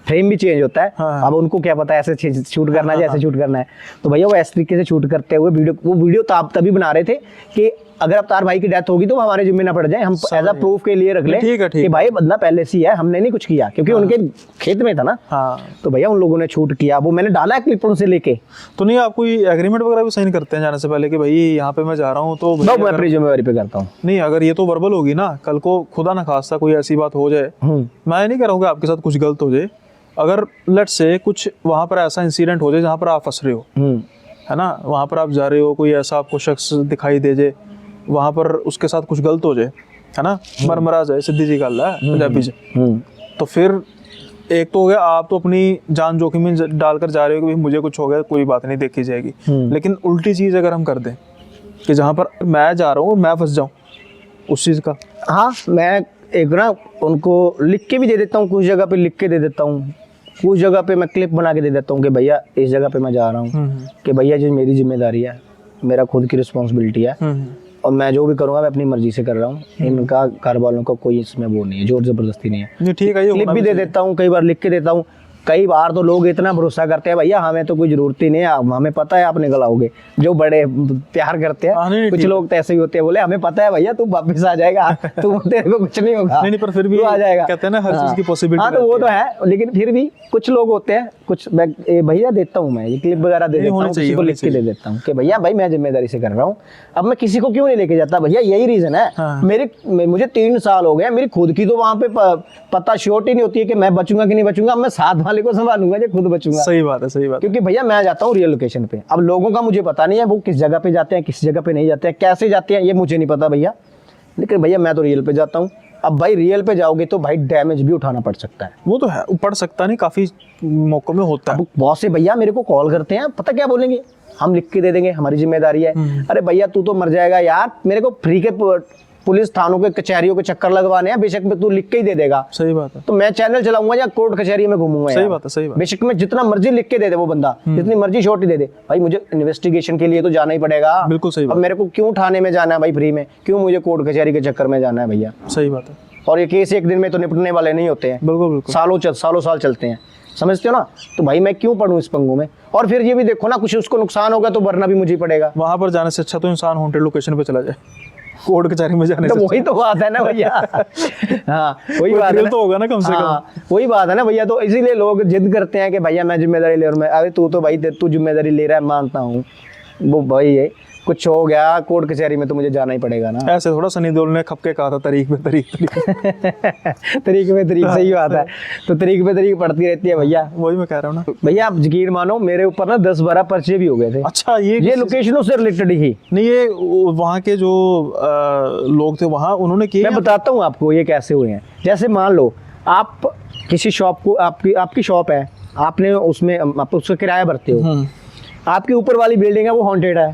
फ्रेम भी चेंज होता है। हाँ। अब उनको क्या पता है ऐसे शूट करना है, जैसे शूट करना है। तो भैया वो इस तरीके से शूट करते हुए वो वीडियो तो आप तभी बना रहे थे कि अगर अवतार भाई की डेथ होगी तो हमारे जिम्मे ना पड़ जाए, हम एज अ प्रूफ के लिए रख लें ठीक है, ठीक कि भाई बंदा पहले से ही है, हमने नहीं कुछ किया, क्योंकि उनके खेत में था ना। हाँ। तो भैया उन लोगों ने शूट किया, वो मैंने डाला है क्लिप उनसे लेके। तो नहीं आप कोई एग्रीमेंट वगैरह भी साइन करते हैं जाने से पहले कि भाई यहाँ पे मैं जा रहा हूँ तो मैं अपनी जिम्मेवारी पे करता हूँ। नहीं, अगर ये तो वर्बल होगी ना, कल को खुदा ना खास्ता कोई ऐसी बात हो जाए, मैं नहीं कह रहा हूँ कि आपके साथ कुछ गलत हो जाए, अगर लेट से कुछ वहाँ पर ऐसा इंसिडेंट हो जाए जहाँ पर आप फंस रहे हो, है ना, वहाँ पर आप जा रहे हो, कोई ऐसा आपको शख्स दिखाई दे जाए, वहाँ पर उसके साथ कुछ गलत हो जाए, है ना, मरा जाए, सीधी जी गल है पंजाबी से, तो फिर एक तो हो गया आप तो अपनी जान जोखिम में डालकर जा रहे हो कि भाई मुझे कुछ हो गया कोई बात नहीं, देखी जाएगी। लेकिन उल्टी चीज़ अगर हम कर दें कि जहाँ पर मैं जा रहा हूँ मैं फंस जाऊँ उस चीज़ का। हाँ, मैं एक ना उनको लिख के भी दे देता हूँ, कुछ जगह पे लिख के दे देता हूँ, कुछ जगह पे मैं क्लिप बना के दे देता हूँ कि भैया इस जगह पे मैं जा रहा हूँ, कि भैया जो मेरी जिम्मेदारी है, मेरा खुद की रिस्पॉन्सिबिलिटी है, और मैं जो भी करूँगा मैं अपनी मर्जी से कर रहा हूँ, इनका घर वालों का कोई इसमें वो नहीं है, जोर जबरदस्ती नहीं है। नहीं ठीक है, ये क्लिप भी दे देता हूँ, कई बार लिख के देता हूँ। कई बार तो लोग इतना भरोसा करते हैं भैया हमें तो कोई जरूरत ही नहीं है, हमें पता है आप निकल आओगे, जो बड़े प्यार करते हैं। कुछ लोग तो ऐसे ही होते हैं, बोले हमें पता है भैया तू वापस आ जाएगा, तू तेरे को कुछ नहीं होगा। नहीं पर फिर भी आ जाएगा, कहते हैं ना हर चीज की हाँ, पॉसिबिलिटी। तो वो तो है, लेकिन फिर भी कुछ लोग होते हैं, कुछ भैया देता हूँ मैं ये क्लिप वगैरह दे देता हूँ, किसी को लिख के दे देता हूँ कि भैया भाई मैं जिम्मेदारी से कर रहा हूँ। अब मैं किसी को क्यों नहीं लेके जाता भैया, यही रीजन है। मुझे 3 साल हो गए, मेरी खुद की तो वहाँ पे पता श्योरिटी नहीं होती है कि मैं बचूंगा कि नहीं बचूंगा। मैं साथ वाले को संभालूंगा जो खुद बचूंगा। सही बात है, सही बात। क्योंकि भैया मैं जाता हूँ रियल लोकेशन पे, अब लोगों का मुझे पता नहीं है वो किस जगह पे जाते हैं, किस जगह पे नहीं जाते हैं, कैसे जाते हैं, ये मुझे नहीं पता भैया, लेकिन भैया मैं तो रियल पे जाता हूँ। अब भाई रियल पे जाओगे तो भाई डैमेज भी उठाना पड़ सकता है। वो तो है, पड़ सकता नहीं, काफी मौकों में होता है। अब बहुत से भैया मेरे को कॉल करते हैं, पता क्या बोलेंगे, हम लिख के दे देंगे, हमारी जिम्मेदारी है। अरे भैया तू तो मर जाएगा यार, मेरे को फ्री के पुलिस थानों के कचहरियों के चक्कर लगवाने हैं, बेशक में तू लिख के ही दे देगा। सही बात है। तो मैं चैनल चलाऊंगा या कोर्ट कचहरी में घूमूंगा। सही बात है, सही बात। बेशक में जितना मर्जी लिख के दे दे वो बंदा, जितनी मर्जी छोटी दे दे, भाई मुझे इन्वेस्टिगेशन के लिए तो जाना ही पड़ेगा। बिल्कुल सही बात। अब मेरे को क्यों थाने में जाना है भाई फ्री में, क्यों मुझे कोर्ट कचहरी के चक्कर में जाना है भैया। सही बात है। और ये केस एक दिन में तो निपटने वाले नहीं होते हैं, बिल्कुल बिल्कुल, सालों साल चलते हैं, समझते हो ना। तो भाई मैं क्यों पढ़ूं इस पंगों में। और फिर ये भी देखो ना, कुछ उसको नुकसान होगा तो वरना भी मुझे ही पड़ेगा। वहां पर जाने से अच्छा तो इंसान हॉन्टेड लोकेशन पे चला जाए। कोर्ट कचहरी में जाने तो से वही तो बात है ना भैया। हाँ वही बात है thrill ना। तो होगा ना कम से कम। हाँ, वही बात है ना भैया, तो इसीलिए लोग जिद करते हैं कि भैया मैं जिम्मेदारी ले, और मैं, अरे तू तो भाई तू जिम्मेदारी ले रहा है, मानता हूँ, वो भाई है, कुछ हो गया कोर्ट कचहरी में तो मुझे जाना ही पड़ेगा ना। ऐसे थोड़ा सनी देओल ने खप के कहा था तरीक पे तरीक तरीक पे तरीक, सही बात है, तो तरीक पे तरीक पड़ती रहती है भैया। वही मैं कह रहा हूँ ना भैया आप यकीन मानो मेरे ऊपर ना 10-12 पर्चे भी हो गए थे। अच्छा ये लोकेशनों से रिलेटेड ही। नहीं, ये वहाँ के जो लोग थे वहाँ उन्होंने किए। मैं बताता हूँ आपको ये कैसे हुए हैं। जैसे मान लो आप किसी शॉप को, आपकी शॉप है, आपने उसमें आप उसका किराया भरते हो, आपके ऊपर वाली बिल्डिंग है वो हॉन्टेड है,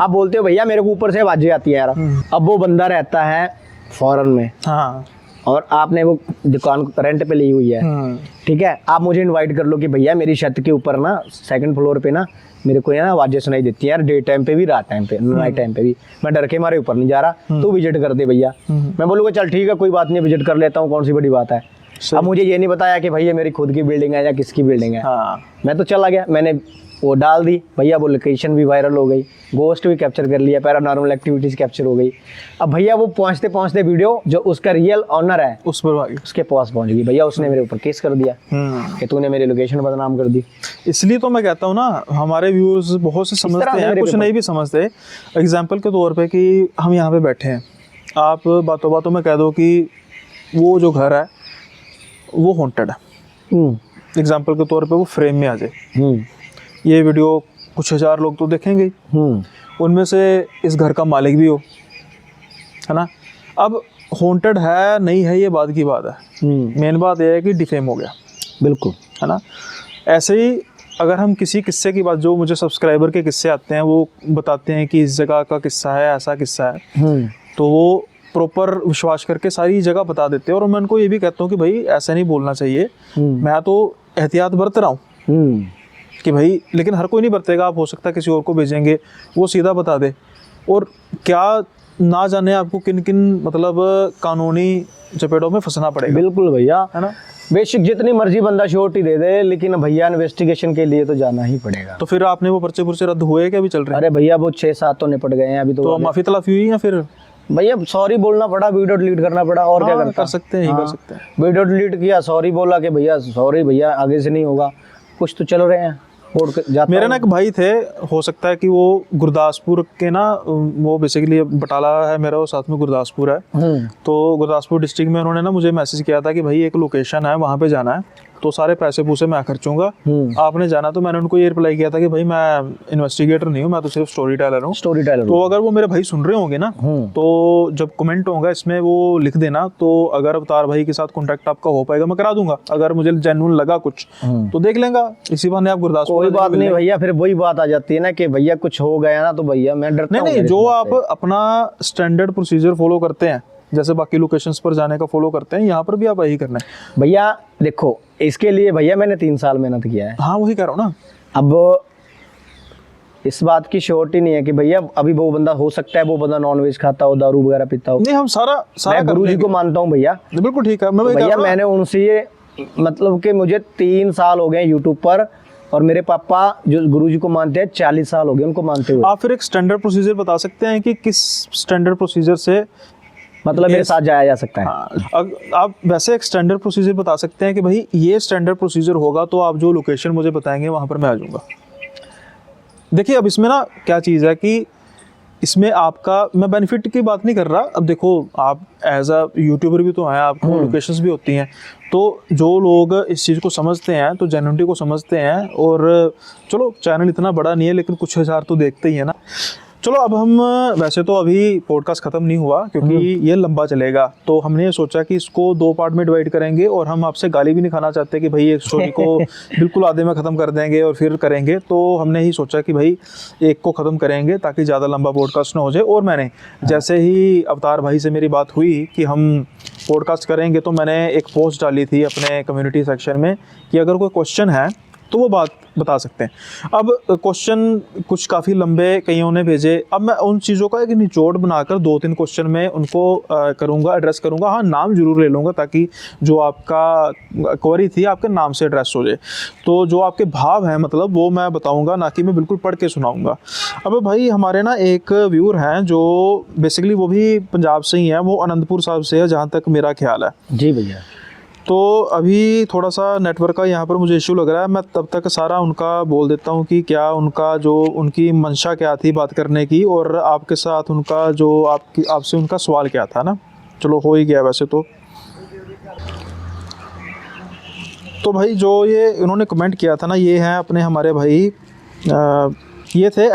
आप बोलते हो भैया मेरे को ऊपर से आवाजें आती है यार। अब वो बंदा रहता है फॉरेन में, हाँ, और आपने वो दुकान रेंट पे ली हुई है, ठीक है, आप मुझे इनवाइट कर लो कि भैया मेरी छत के ऊपर ना 2nd फ्लोर पे ना मेरे को ना आवाजें सुनाई देती है यार, डे टाइम पे भी, रात टाइम पे, नाइट टाइम पे भी, मैं डर के मारे ऊपर नहीं जा रहा, तू विजिट कर दे भैया। मैं बोलूँगा चल ठीक है कोई बात नहीं, विजिट कर लेता हूँ, कौन सी बड़ी बात है। अब मुझे ये नहीं बताया कि भैया मेरी खुद की बिल्डिंग है या किसकी बिल्डिंग है। हाँ, मैं तो चला गया, मैंने वो डाल दी भैया, वो लोकेशन भी वायरल हो गई, गोस्ट भी कैप्चर कर लिया, पैरानॉर्मल एक्टिविटीज कैप्चर हो गई। अब भैया वो पहुंचते पहुंचते वीडियो जो उसका रियल ऑनर है उस पर उसके पास पहुंच गई भैया, उसने मेरे ऊपर केस कर दिया कि तूने मेरी लोकेशन बदनाम कर दी। इसलिए तो मैं कहता हूँ ना, हमारे व्यूअर्स बहुत से समझते हैं, कुछ नहीं भी समझते। एग्जाम्पल के तौर पे कि हम यहाँ पे बैठे हैं, आप बातों में कह दो कि वो जो घर है वो हॉन्टेड है, एग्जाम्पल के तौर पे वो फ्रेम में आ जाए, ये वीडियो कुछ 1000 लोग तो देखेंगे ही, उनमें से इस घर का मालिक भी हो, है ना। अब हॉन्टेड है नहीं है ये बात की बात है, मेन बात यह है कि डिफेम हो गया, बिल्कुल, है ना। ऐसे ही अगर हम किसी किस्से की बात, जो मुझे सब्सक्राइबर के किस्से आते हैं वो बताते हैं कि इस जगह का किस्सा है, ऐसा किस्सा है, तो वो प्रॉपर विश्वास करके सारी जगह बता देते हैं। और मैं उनको ये भी कहता हूँ कि भाई ऐसा नहीं बोलना चाहिए, मैं तो एहतियात बरत रहा हूँ कि भाई, लेकिन हर कोई नहीं बरतेगा, आप हो सकता है किसी और को भेजेंगे वो सीधा बता दे, और क्या ना जाने आपको किन किन मतलब कानूनी चपेटों में फंसना पड़ेगा। बिल्कुल भैया, है ना। बेशक जितनी मर्जी बंदा श्योरिटी दे दे, लेकिन भैया इन्वेस्टिगेशन के लिए तो जाना ही पड़ेगा। तो फिर आपने वो पर्चे पुर्चे रद्द हुए क्या, अभी चल रहे हैं? अरे भैया वो 6-7 तो निपट गए हैं अभी तो माफी तलाफी हुई या फिर भैया सॉरी बोलना पड़ा, वीडियो डिलीट करना पड़ा, और क्या करता, कर सकते हैं, कर सकते हैं। वीडियो डिलीट किया, सॉरी बोला कि भैया सॉरी भैया आगे से नहीं होगा, कुछ तो चल रहे हैं। मेरे ना एक भाई थे, हो सकता है कि वो गुरदासपुर के ना, वो बेसिकली बटाला है मेरा, वो साथ में गुरदासपुर है, तो गुरदासपुर डिस्ट्रिक्ट में उन्होंने ना मुझे मैसेज किया था कि भाई एक लोकेशन है वहाँ पे जाना है, तो सारे पैसे पूसे मैं खर्चूंगा, आपने जाना। तो मैंने उनको ये रिप्लाई किया था कि भाई मैं इन्वेस्टिगेटर नहीं हूँ, मैं तो सिर्फ स्टोरी टेलर हूँ। तो अगर वो मेरे भाई सुन रहे होंगे ना, तो जब कमेंट होगा इसमें वो लिख देना, तो अगर अवतार भाई के साथ कॉन्टैक्ट आपका हो पाएगा मैं करा दूंगा, अगर मुझे जेन्युइन लगा कुछ तो देख लेंगे, इसी बहाने आप गुरदासपुर। कोई बात नहीं भैया, फिर वही बात आ जाती है ना कि भैया कुछ हो गया ना, तो भैया मैं डरता हूं। नहीं, जो आप अपना स्टैंडर्ड प्रोसीजर फॉलो करते हैं, जैसे बाकी लोकेशंस पर जाने का फॉलो करते हैं, यहाँ पर भी आप यही करना है भैया। देखो इसके लिए भैया मैंने 3 साल मेहनत किया है। हाँ वही कह रहा हूँ ना। अब इस बात की श्योरिटी नहीं है कि भैया अभी वो बंदा, हो सकता है वो बंदा नॉनवेज खाता हो, दारू वगैरह पीता हो। नहीं, हम सारा मैं गुरुजी को मानता हूँ भैया, बिल्कुल ठीक है। मैं भैया मैंने उनसे ये मतलब कि मुझे 3 साल हो गए यूट्यूब पर, और मेरे पापा जो गुरुजी को मानते हैं 40 साल हो गए उनको मानते हुए। आप फिर एक स्टैंडर्ड प्रोसीजर बता सकते हैं कि किस स्टैंडर्ड प्रोसीजर से मतलब मेरे साथ जाया जा सकता है? हाँ, आप वैसे एक स्टैंडर्ड प्रोसीजर बता सकते हैं कि भाई ये स्टैंडर्ड प्रोसीजर होगा तो आप जो लोकेशन मुझे बताएंगे वहाँ पर मैं आ जाऊँगा। देखिए अब इसमें ना क्या चीज़ है कि इसमें आपका, मैं बेनिफिट की बात नहीं कर रहा। अब देखो आप एज अ यूट्यूबर भी तो हैं, आपको लोकेशंस भी होती हैं, तो जो लोग इस चीज़ को समझते हैं, तो जेन्युइनिटी को समझते हैं, और चलो चैनल इतना बड़ा नहीं है लेकिन कुछ 1000 तो देखते ही है ना। चलो अब हम, वैसे तो अभी पॉडकास्ट ख़त्म नहीं हुआ क्योंकि ये लंबा चलेगा, तो हमने ये सोचा कि इसको 2 पार्ट में डिवाइड करेंगे, और हम आपसे गाली भी नहीं खाना चाहते कि भाई एक स्टोरी को बिल्कुल आधे में ख़त्म कर देंगे और फिर करेंगे, तो हमने ही सोचा कि भाई एक को ख़त्म करेंगे ताकि ज़्यादा लंबा पॉडकास्ट ना हो जाए। और मैंने जैसे ही अवतार भाई से मेरी बात हुई कि हम पॉडकास्ट करेंगे, तो मैंने एक पोस्ट डाली थी अपने कम्युनिटी सेक्शन में कि अगर कोई क्वेश्चन है तो वो बात बता सकते हैं। अब क्वेश्चन कुछ काफ़ी लंबे कईयों ने भेजे, अब मैं उन चीज़ों का एक निचोड़ बनाकर 2-3 क्वेश्चन में उनको करूँगा, एड्रेस करूँगा। हाँ, नाम जरूर ले लूँगा ताकि जो आपका क्वेरी थी आपके नाम से एड्रेस हो जाए। तो जो आपके भाव हैं मतलब वो मैं बताऊँगा, ना कि मैं बिल्कुल पढ़ के सुनाऊँगा। अब भाई हमारे ना एक व्यूअर हैं जो बेसिकली वो भी पंजाब से ही हैं, वो अनंतपुर साहब से है जहाँ तक मेरा ख्याल है। जी भैया। तो अभी थोड़ा सा नेटवर्क का यहाँ पर मुझे इशू लग रहा है, मैं तब तक सारा उनका बोल देता हूँ कि क्या उनका जो उनकी मंशा क्या थी बात करने की, और आपके साथ उनका जो आपसे उनका सवाल क्या था ना। चलो हो ही गया वैसे तो भाई जो ये उन्होंने कमेंट किया था ना, ये हैं अपने हमारे भाई ये थे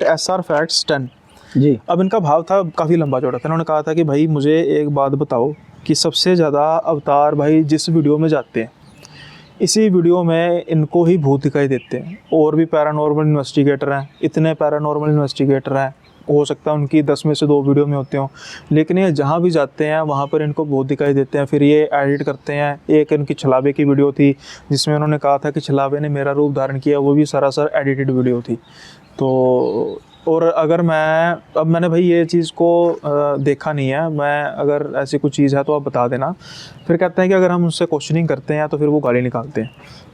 @SRFacts10 जी। अब इनका भाव था काफ़ी लंबा चौड़ा था। इन्होंने कहा था कि भाई मुझे एक बात बताओ कि सबसे ज़्यादा अवतार भाई जिस वीडियो में जाते हैं, इसी वीडियो में इनको ही भूत दिखाई देते हैं। और भी पैरानॉर्मल इन्वेस्टिगेटर हैं, इतने पैरानॉर्मल इन्वेस्टिगेटर हैं, हो सकता है उनकी 10 में से 2 वीडियो में होते हों, लेकिन ये जहाँ भी जाते हैं वहाँ पर इनको भूत दिखाई देते हैं। फिर ये एडिट करते हैं। एक इनकी छलावे की वीडियो थी जिसमें उन्होंने कहा था कि छलावे ने मेरा रूप धारण किया, वो भी सरासर एडिटेड वीडियो थी। तो और अगर मैंने भाई ये चीज़ को देखा नहीं है, मैं अगर ऐसी कुछ चीज़ है तो आप बता देना। फिर कहते हैं कि अगर हम उनसे क्वेश्चनिंग करते हैं तो फिर वो गाली निकालते हैं।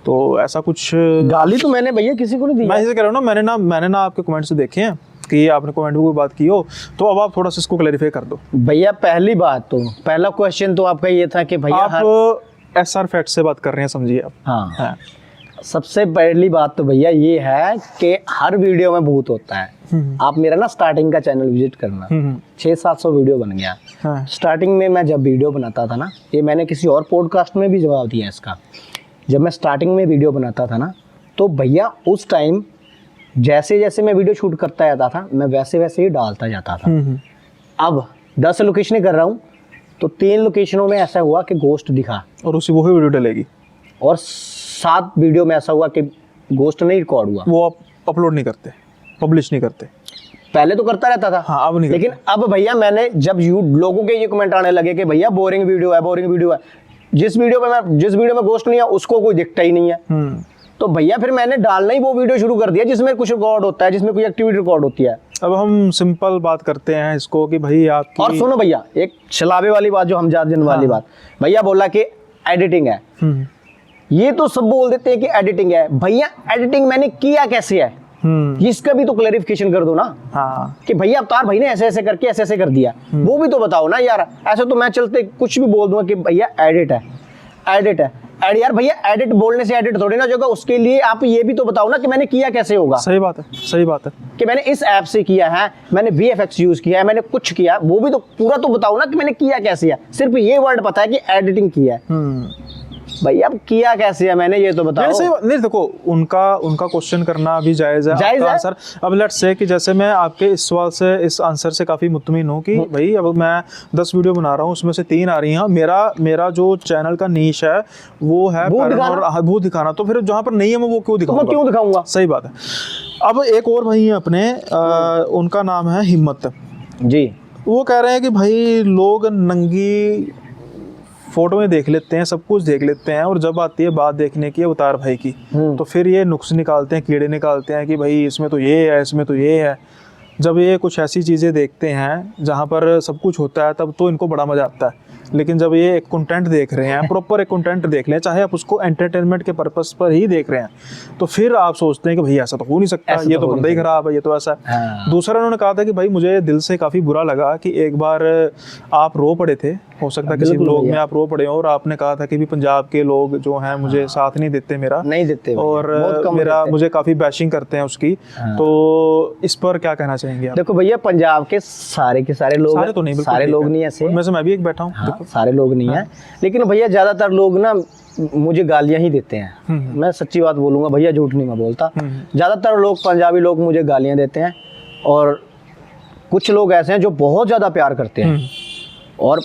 तो ऐसा कुछ गाली तो मैंने भैया किसी को नहीं दी। मैं इसे कह रहा हूँ ना, मैंने ना आपके कमेंट्स देखे हैं कि आपने कमेंट में कोई बात की हो, तो अब आप थोड़ा सा इसको क्लैरिफाई कर दो भैया। पहली बात तो पहला क्वेश्चन तो आपका ये था कि भैया आप SR फैक्ट से बात कर रहे हैं, समझिए आप। हाँ। सबसे पहली बात तो भैया ये है कि हर वीडियो में भूत होता है। आप मेरा ना स्टार्टिंग का चैनल विजिट करना, 600-700 वीडियो बन गया। हाँ। स्टार्टिंग में मैं जब वीडियो बनाता था ना, ये मैंने किसी और पॉडकास्ट में भी जवाब दिया इसका, जब मैं स्टार्टिंग में वीडियो बनाता था ना, तो भैया उस टाइम जैसे जैसे मैं वीडियो शूट करता जाता था मैं वैसे वैसे ही डालता जाता था। अब 10 लोकेशनें कर रहा हूँ तो 3 लोकेशनों में ऐसा हुआ कि गोस्ट दिखा और उसी वही वीडियो डलेगी, और 7 वीडियो में ऐसा हुआ कि गोस्ट नहीं रिकॉर्ड हुआ। वो आप अपलोड नहीं करते, पब्लिश नहीं करते। पहले तो करता रहता था। हाँ, अब नहीं लेकिन अब भैया मैंने जब लोगों के ये कमेंट आने लगे कि भैया बोरिंग वीडियो है, बोरिंग वीडियो है, जिस वीडियो में गोस्ट नहीं है उसको कोई दिखता ही नहीं है। तो भैया फिर मैंने डालना ही वो वीडियो शुरू कर दिया जिसमें कुछ रिकॉर्ड होता है, जिसमें कोई एक्टिविटी रिकॉर्ड होती है। अब हम सिंपल बात करते हैं इसको कि भाई आपकी, और सुनो भैया, एक छलावे वाली बात जो हम जान वाली बात, भैया बोला कि एडिटिंग है। ये तो सब बोल देते हैं कि एडिटिंग है। भैया एडिटिंग मैंने किया कैसे है, इसका भी तो क्लैरिफिकेशन कर दो ना। हाँ। कि भैया अवतार भाई ने ऐसे ऐसे करके ऐसे ऐसे कर दिया, वो भी तो बताओ ना यार। ऐसे तो मैं चलते कुछ भी बोल दूंगा कि भैया एडिट है, एडिट है। यार भैया एडिट बोलने से एडिट थोड़ी ना होगा, उसके लिए आप ये भी तो बताओ ना कि मैंने किया कैसे होगा। सही बात है, सही बात है कि मैंने इस ऐप से किया है, मैंने VFX यूज किया है, मैंने कुछ किया, वो भी तो पूरा तो बताओ ना कि मैंने किया कैसे है। सिर्फ ये वर्ड पता है कि एडिटिंग किया है। भैया अब किया कैसे है मैंने, ये तो बताओ। नहीं देखो, उनका क्वेश्चन करना भी जायज है, जायज है। आंसर अब लेट्स से कि जैसे मैं आपके इस सवाल से, इस आंसर से काफी मुतमिन हूँ कि भाई अब मैं 10 वीडियो बना रहा हूँ, उसमें से 3 आ रही हैं। मेरा जो चैनल का नीश है वो है भूत दिखाना। तो फिर जहाँ पर नहीं है मैं वो क्यों दिखाऊंगा? सही बात है। अब एक और भाई है अपने, उनका नाम है हिम्मत जी। वो कह रहे हैं कि भाई लोग नंगी फोटो में देख लेते हैं, सब कुछ देख लेते हैं, और जब आती है बात देखने की अवतार भाई की तो फिर ये नुक्स निकालते हैं, कीड़े निकालते हैं कि भाई इसमें तो ये है, इसमें तो ये है। जब ये कुछ ऐसी चीज़ें देखते हैं जहाँ पर सब कुछ होता है तब तो इनको बड़ा मज़ा आता है। लेकिन जब ये एक कंटेंट देख रहे हैं, प्रॉपर एक कंटेंट देख लें, चाहे आप उसको एंटरटेनमेंट के पर्पस पर ही देख रहे हैं, तो फिर आप सोचते हैं कि भाई ऐसा तो हो नहीं सकता, ये तो बंदा ही खराब है, ये तो ऐसा है। दूसरा उन्होंने कहा था कि भाई मुझे दिल से काफ़ी बुरा लगा कि एक बार आप रो पड़े थे, हो सकता है किसी लोग में आप रो पड़े हो, और आपने कहा था कि भी पंजाब के लोग जो हैं मुझे साथ नहीं देते, नहीं देते, और मुझे काफ़ी बैशिंग करते हैं उसकी। तो इस पर क्या कहना चाहेंगे आप? देखो भैया, पंजाब के सारे लोग, सारे तो नहीं, सारे लोग नहीं ऐसे, उनमें से मैं भी एक बैठा हूँ। सारे लोग नहीं है, लेकिन भैया ज्यादातर लोग ना मुझे गालियां ही देते हैं। मैं सच्ची बात बोलूंगा भैया, झूठ नहीं मैं बोलता। ज्यादातर लोग, पंजाबी लोग मुझे गालियां देते हैं, और कुछ लोग ऐसे हैं जो बहुत ज्यादा प्यार करते हैं, और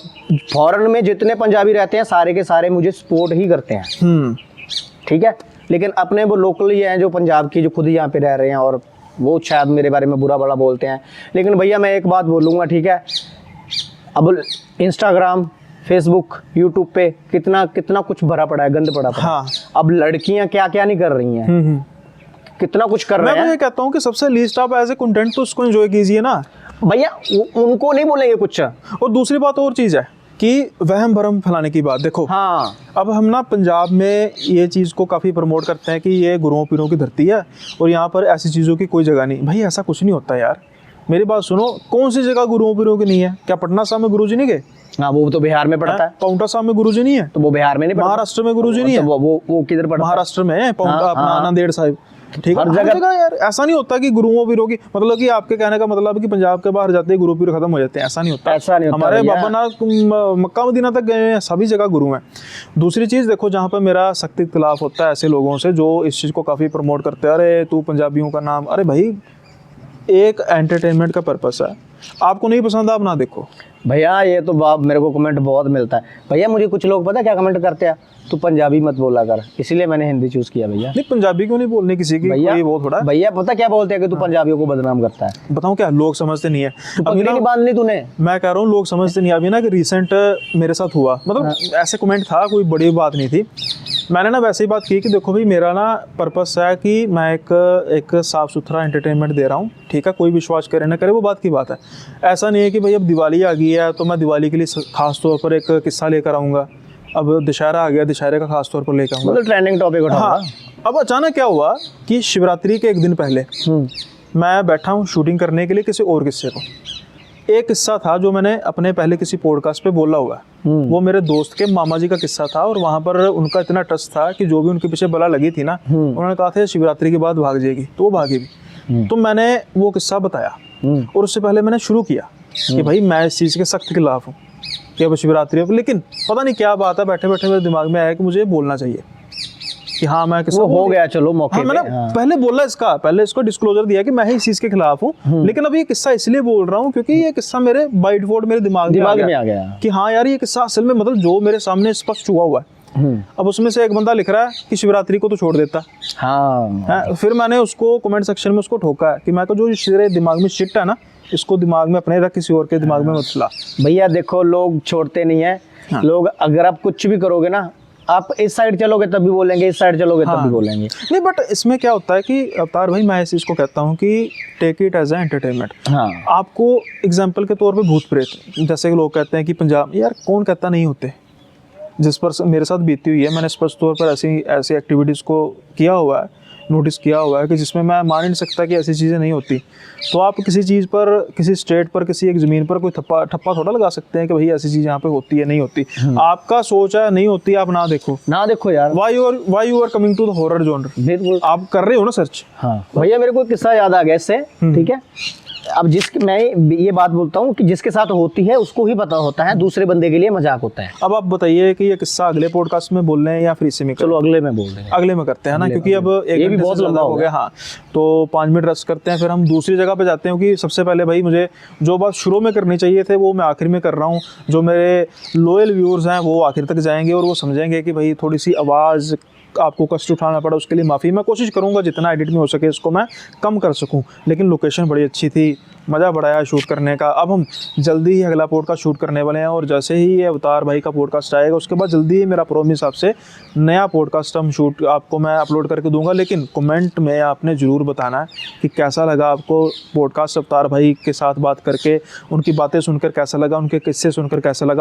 फॉरेन में जितने पंजाबी रहते हैं सारे के सारे मुझे सपोर्ट ही करते हैं। ठीक है, लेकिन अपने वो लोकली हैं जो पंजाब की, जो खुद यहाँ पे रह रहे हैं, और वो शायद मेरे बारे में बुरा बड़ा बोलते हैं। लेकिन भैया मैं एक बात बोलूँगा, ठीक है, अब इंस्टाग्राम, फेसबुक यूट्यूब पे कितना कितना कुछ भरा पड़ा है, गंद पड़ा है। हाँ। अब लड़कियां क्या क्या नहीं कर रही हैं, कितना कुछ कर रहे मैं हैं। ये कहता हूँ कि सबसे लीस्ट आप एज ए कंटेंट तो उसको एंजॉय कीजिए ना भैया उनको नहीं बोलेंगे कुछ। और दूसरी बात और चीज़ है कि वहम भरम फैलाने की बात देखो। हाँ, अब हम ना पंजाब में ये चीज़ को काफ़ी प्रमोट करते हैं कि ये गुरुओं पीरों की धरती है और यहाँ पर ऐसी चीज़ों की कोई जगह नहीं। भाई ऐसा कुछ नहीं होता यार, मेरी बात सुनो, कौन सी जगह गुरुओं पीरों की नहीं है? क्या पटना साहब में गुरुजी नहीं गए? हाँ वो तो बिहार में पड़ता है। पाउंटा साहब में गुरुजी नहीं है? तो वो बिहार में नहीं पड़ता। महाराष्ट्र में गुरुजी नहीं है? तो वो किधर पड़ता है? महाराष्ट्र में पाउंटा हाँ, अपना हाँ। नांदेड़ साहिब। ठीक है, हर हर जगह- जगह यार ऐसा नहीं होता कि गुरुओं पीरों की, मतलब कि आपके कहने का मतलब है कि पंजाब के बाहर जाते ही गुरु पीर खत्म हो जाते हैं, ऐसा नहीं होता। ऐसा नहीं होता हमारे भैया। बाबा ना मक्का मदीना तक गए हैं, सभी जगह गुरु हैं। दूसरी चीज़ देखो, जहाँ पर मेरा सख्त इख्तिलाफ होता है ऐसे लोगों से जो इस चीज़ को काफ़ी प्रमोट करते हैं, अरे तू पंजाबियों का नाम, अरे भाई एक एंटरटेनमेंट का पर्पस है, आपको नहीं पसंद आप ना देखो। भैया ये तो बाप मेरे को कमेंट बहुत मिलता है भैया। मुझे कुछ लोग पता है क्या कमेंट करते हैं, तू पंजाबी मत बोला कर, इसीलिए मैंने हिंदी चूज किया भैया। नहीं पंजाबी क्यों नहीं बोलने किसी की, भैया कोई वो थोड़ा भैया पता क्या बोलते हैं कि तू पंजाबियों को बदनाम करता है। बताऊँ क्या, लोग समझते नहीं है। तू अभी पगड़ी ना नहीं बांध ली तूने। मैं कह रहा हूँ लोग समझते नहीं। अभी ना कि रिसेंट मेरे साथ हुआ, मतलब ऐसे कमेंट था, कोई बड़ी बात नहीं थी। मैंने ना वैसे ही बात की कि देखो भाई मेरा ना पर्पस है कि मैं एक साफ़ सुथरा एंटरटेनमेंट दे रहा हूँ, ठीक है, कोई विश्वास करे ना करे वो बात की बात है। ऐसा नहीं है कि भाई अब दिवाली आ गई है तो मैं दिवाली के लिए खास तौर पर एक किस्सा लेकर आऊँगा, अब दशहरा आ गया दशहरे का खास तौर पर लेकर आऊँगा। मतलब ट्रेंडिंग टॉपिक उठा। हाँ, अब अचानक क्या हुआ कि शिवरात्रि के एक दिन पहले मैं बैठा हूँ शूटिंग करने के लिए किसी और किस्से को। एक किस्सा था जो मैंने अपने पहले किसी पॉडकास्ट पे बोला हुआ, वो मेरे दोस्त के मामा जी का किस्सा था और वहाँ पर उनका इतना ट्रस्ट था कि जो भी उनके पीछे बला लगी थी ना, उन्होंने कहा था शिवरात्रि के बाद भाग जाएगी, तो वो भागी भी। तो मैंने वो किस्सा बताया और उससे पहले मैंने शुरू किया कि भाई मैं इस चीज़ के सख्त खिलाफ हूँ कि अब शिवरात्रि है, लेकिन पता नहीं क्या बात है, बैठे बैठे मेरे दिमाग में आया कि मुझे बोलना चाहिए कि हाँ मैं किस्सा वो हो गया, चलो मौके हाँ, मैंने पे। हाँ। पहले बोला इसका, पहले इसको डिस्क्लोजर दिया कि मैं ही इस चीज़ के खिलाफ हूँ, लेकिन अब ये किस्सा इसलिए बोल रहा हूँ क्योंकि ये किस्सा मेरे बाय डिफॉल्ट मेरे दिमाग में आ गया कि हाँ यार ये किस्सा असल में मतलब जो मेरे सामने स्पष्ट हुआ हुआ है। अब उसमें से एक बंदा लिख रहा है कि शिवरात्रि को तो छोड़ देता। हाँ, फिर मैंने उसको कमेंट सेक्शन में उसको ठोका है कि मैं को जो तेरे दिमाग में शिट है ना, इसको दिमाग में अपने रख, किसी और के दिमाग में मत चला। भैया देखो लोग छोड़ते नहीं है। हाँ। लोग अगर आप कुछ भी करोगे ना, आप इस साइड चलोगे तब भी बोलेंगे, इस साइड चलोगे तब भी बोलेंगे। नहीं बट इसमें क्या होता है कि अवतार भाई मैं इस चीज़ को कहता हूँ कि take it as a entertainment. हाँ, आपको एग्जाम्पल के तौर पे भूत प्रेत, जैसे कि लोग कहते हैं कि पंजाब, यार कौन कहता नहीं होते, जिस पर मेरे साथ बीती हुई है, मैंने स्पष्ट तौर पर ऐसी एक्टिविटीज़ को किया हुआ है, नोटिस किया हुआ है कि जिसमें मैं मान ही नहीं सकता कि ऐसी चीज़ें नहीं होती। तो आप किसी चीज़ पर, किसी स्टेट पर, किसी एक ज़मीन पर कोई ठप्पा थोड़ा लगा सकते हैं कि भाई ऐसी चीज़ यहाँ पे होती है, नहीं होती। आपका सोच है नहीं होती, आप ना देखो यार। Why you are coming to the horror genre, बिल्कुल आप कर रहे हो ना सर्च। हाँ भैया मेरे को एक किस्सा याद आ गया इससे, ठीक है। अब मैं ये बात बोलता हूँ कि जिसके साथ होती है उसको ही पता होता है, दूसरे बंदे के लिए मजाक होता है। अब आप बताइए कि ये किस्सा अगले पॉडकास्ट में बोल रहे हैं या फिर इसी में? चलो अगले में बोल रहे हैं। अगले में करते हैं ना, क्योंकि अब ये भी बहुत लंबा हो गया। हाँ, तो 5 मिनट रेस्ट करते हैं, फिर हम दूसरी जगह पे जाते हैं। कि सबसे पहले भाई मुझे जो बात शुरू में करनी चाहिए थे वो मैं आखिर में कर रहा हूँ। जो मेरे लॉयल व्यूअर्स हैं वो आखिर तक जाएंगे और वो समझेंगे कि भाई थोड़ी सी आवाज़ आपको कष्ट उठाना पड़ा, उसके लिए माफ़ी। मैं कोशिश करूँगा जितना एडिट में हो सके इसको मैं कम कर सकूँ, लेकिन लोकेशन बड़ी अच्छी थी, मज़ा बड़ा आया शूट करने का। अब हम जल्दी ही अगला पॉडकास्ट शूट करने वाले हैं और जैसे ही ये अवतार भाई का पॉडकास्ट आएगा उसके बाद जल्दी ही मेरा प्रॉमिस आपसे नया पॉडकास्ट हम शूट आपको मैं अपलोड करके दूंगा। लेकिन कमेंट में आपने ज़रूर बताना है कि कैसा लगा आपको पॉडकास्ट अवतार भाई के साथ बात करके, उनकी बातें सुनकर कैसा लगा, उनके किस्से सुनकर कैसा लगा।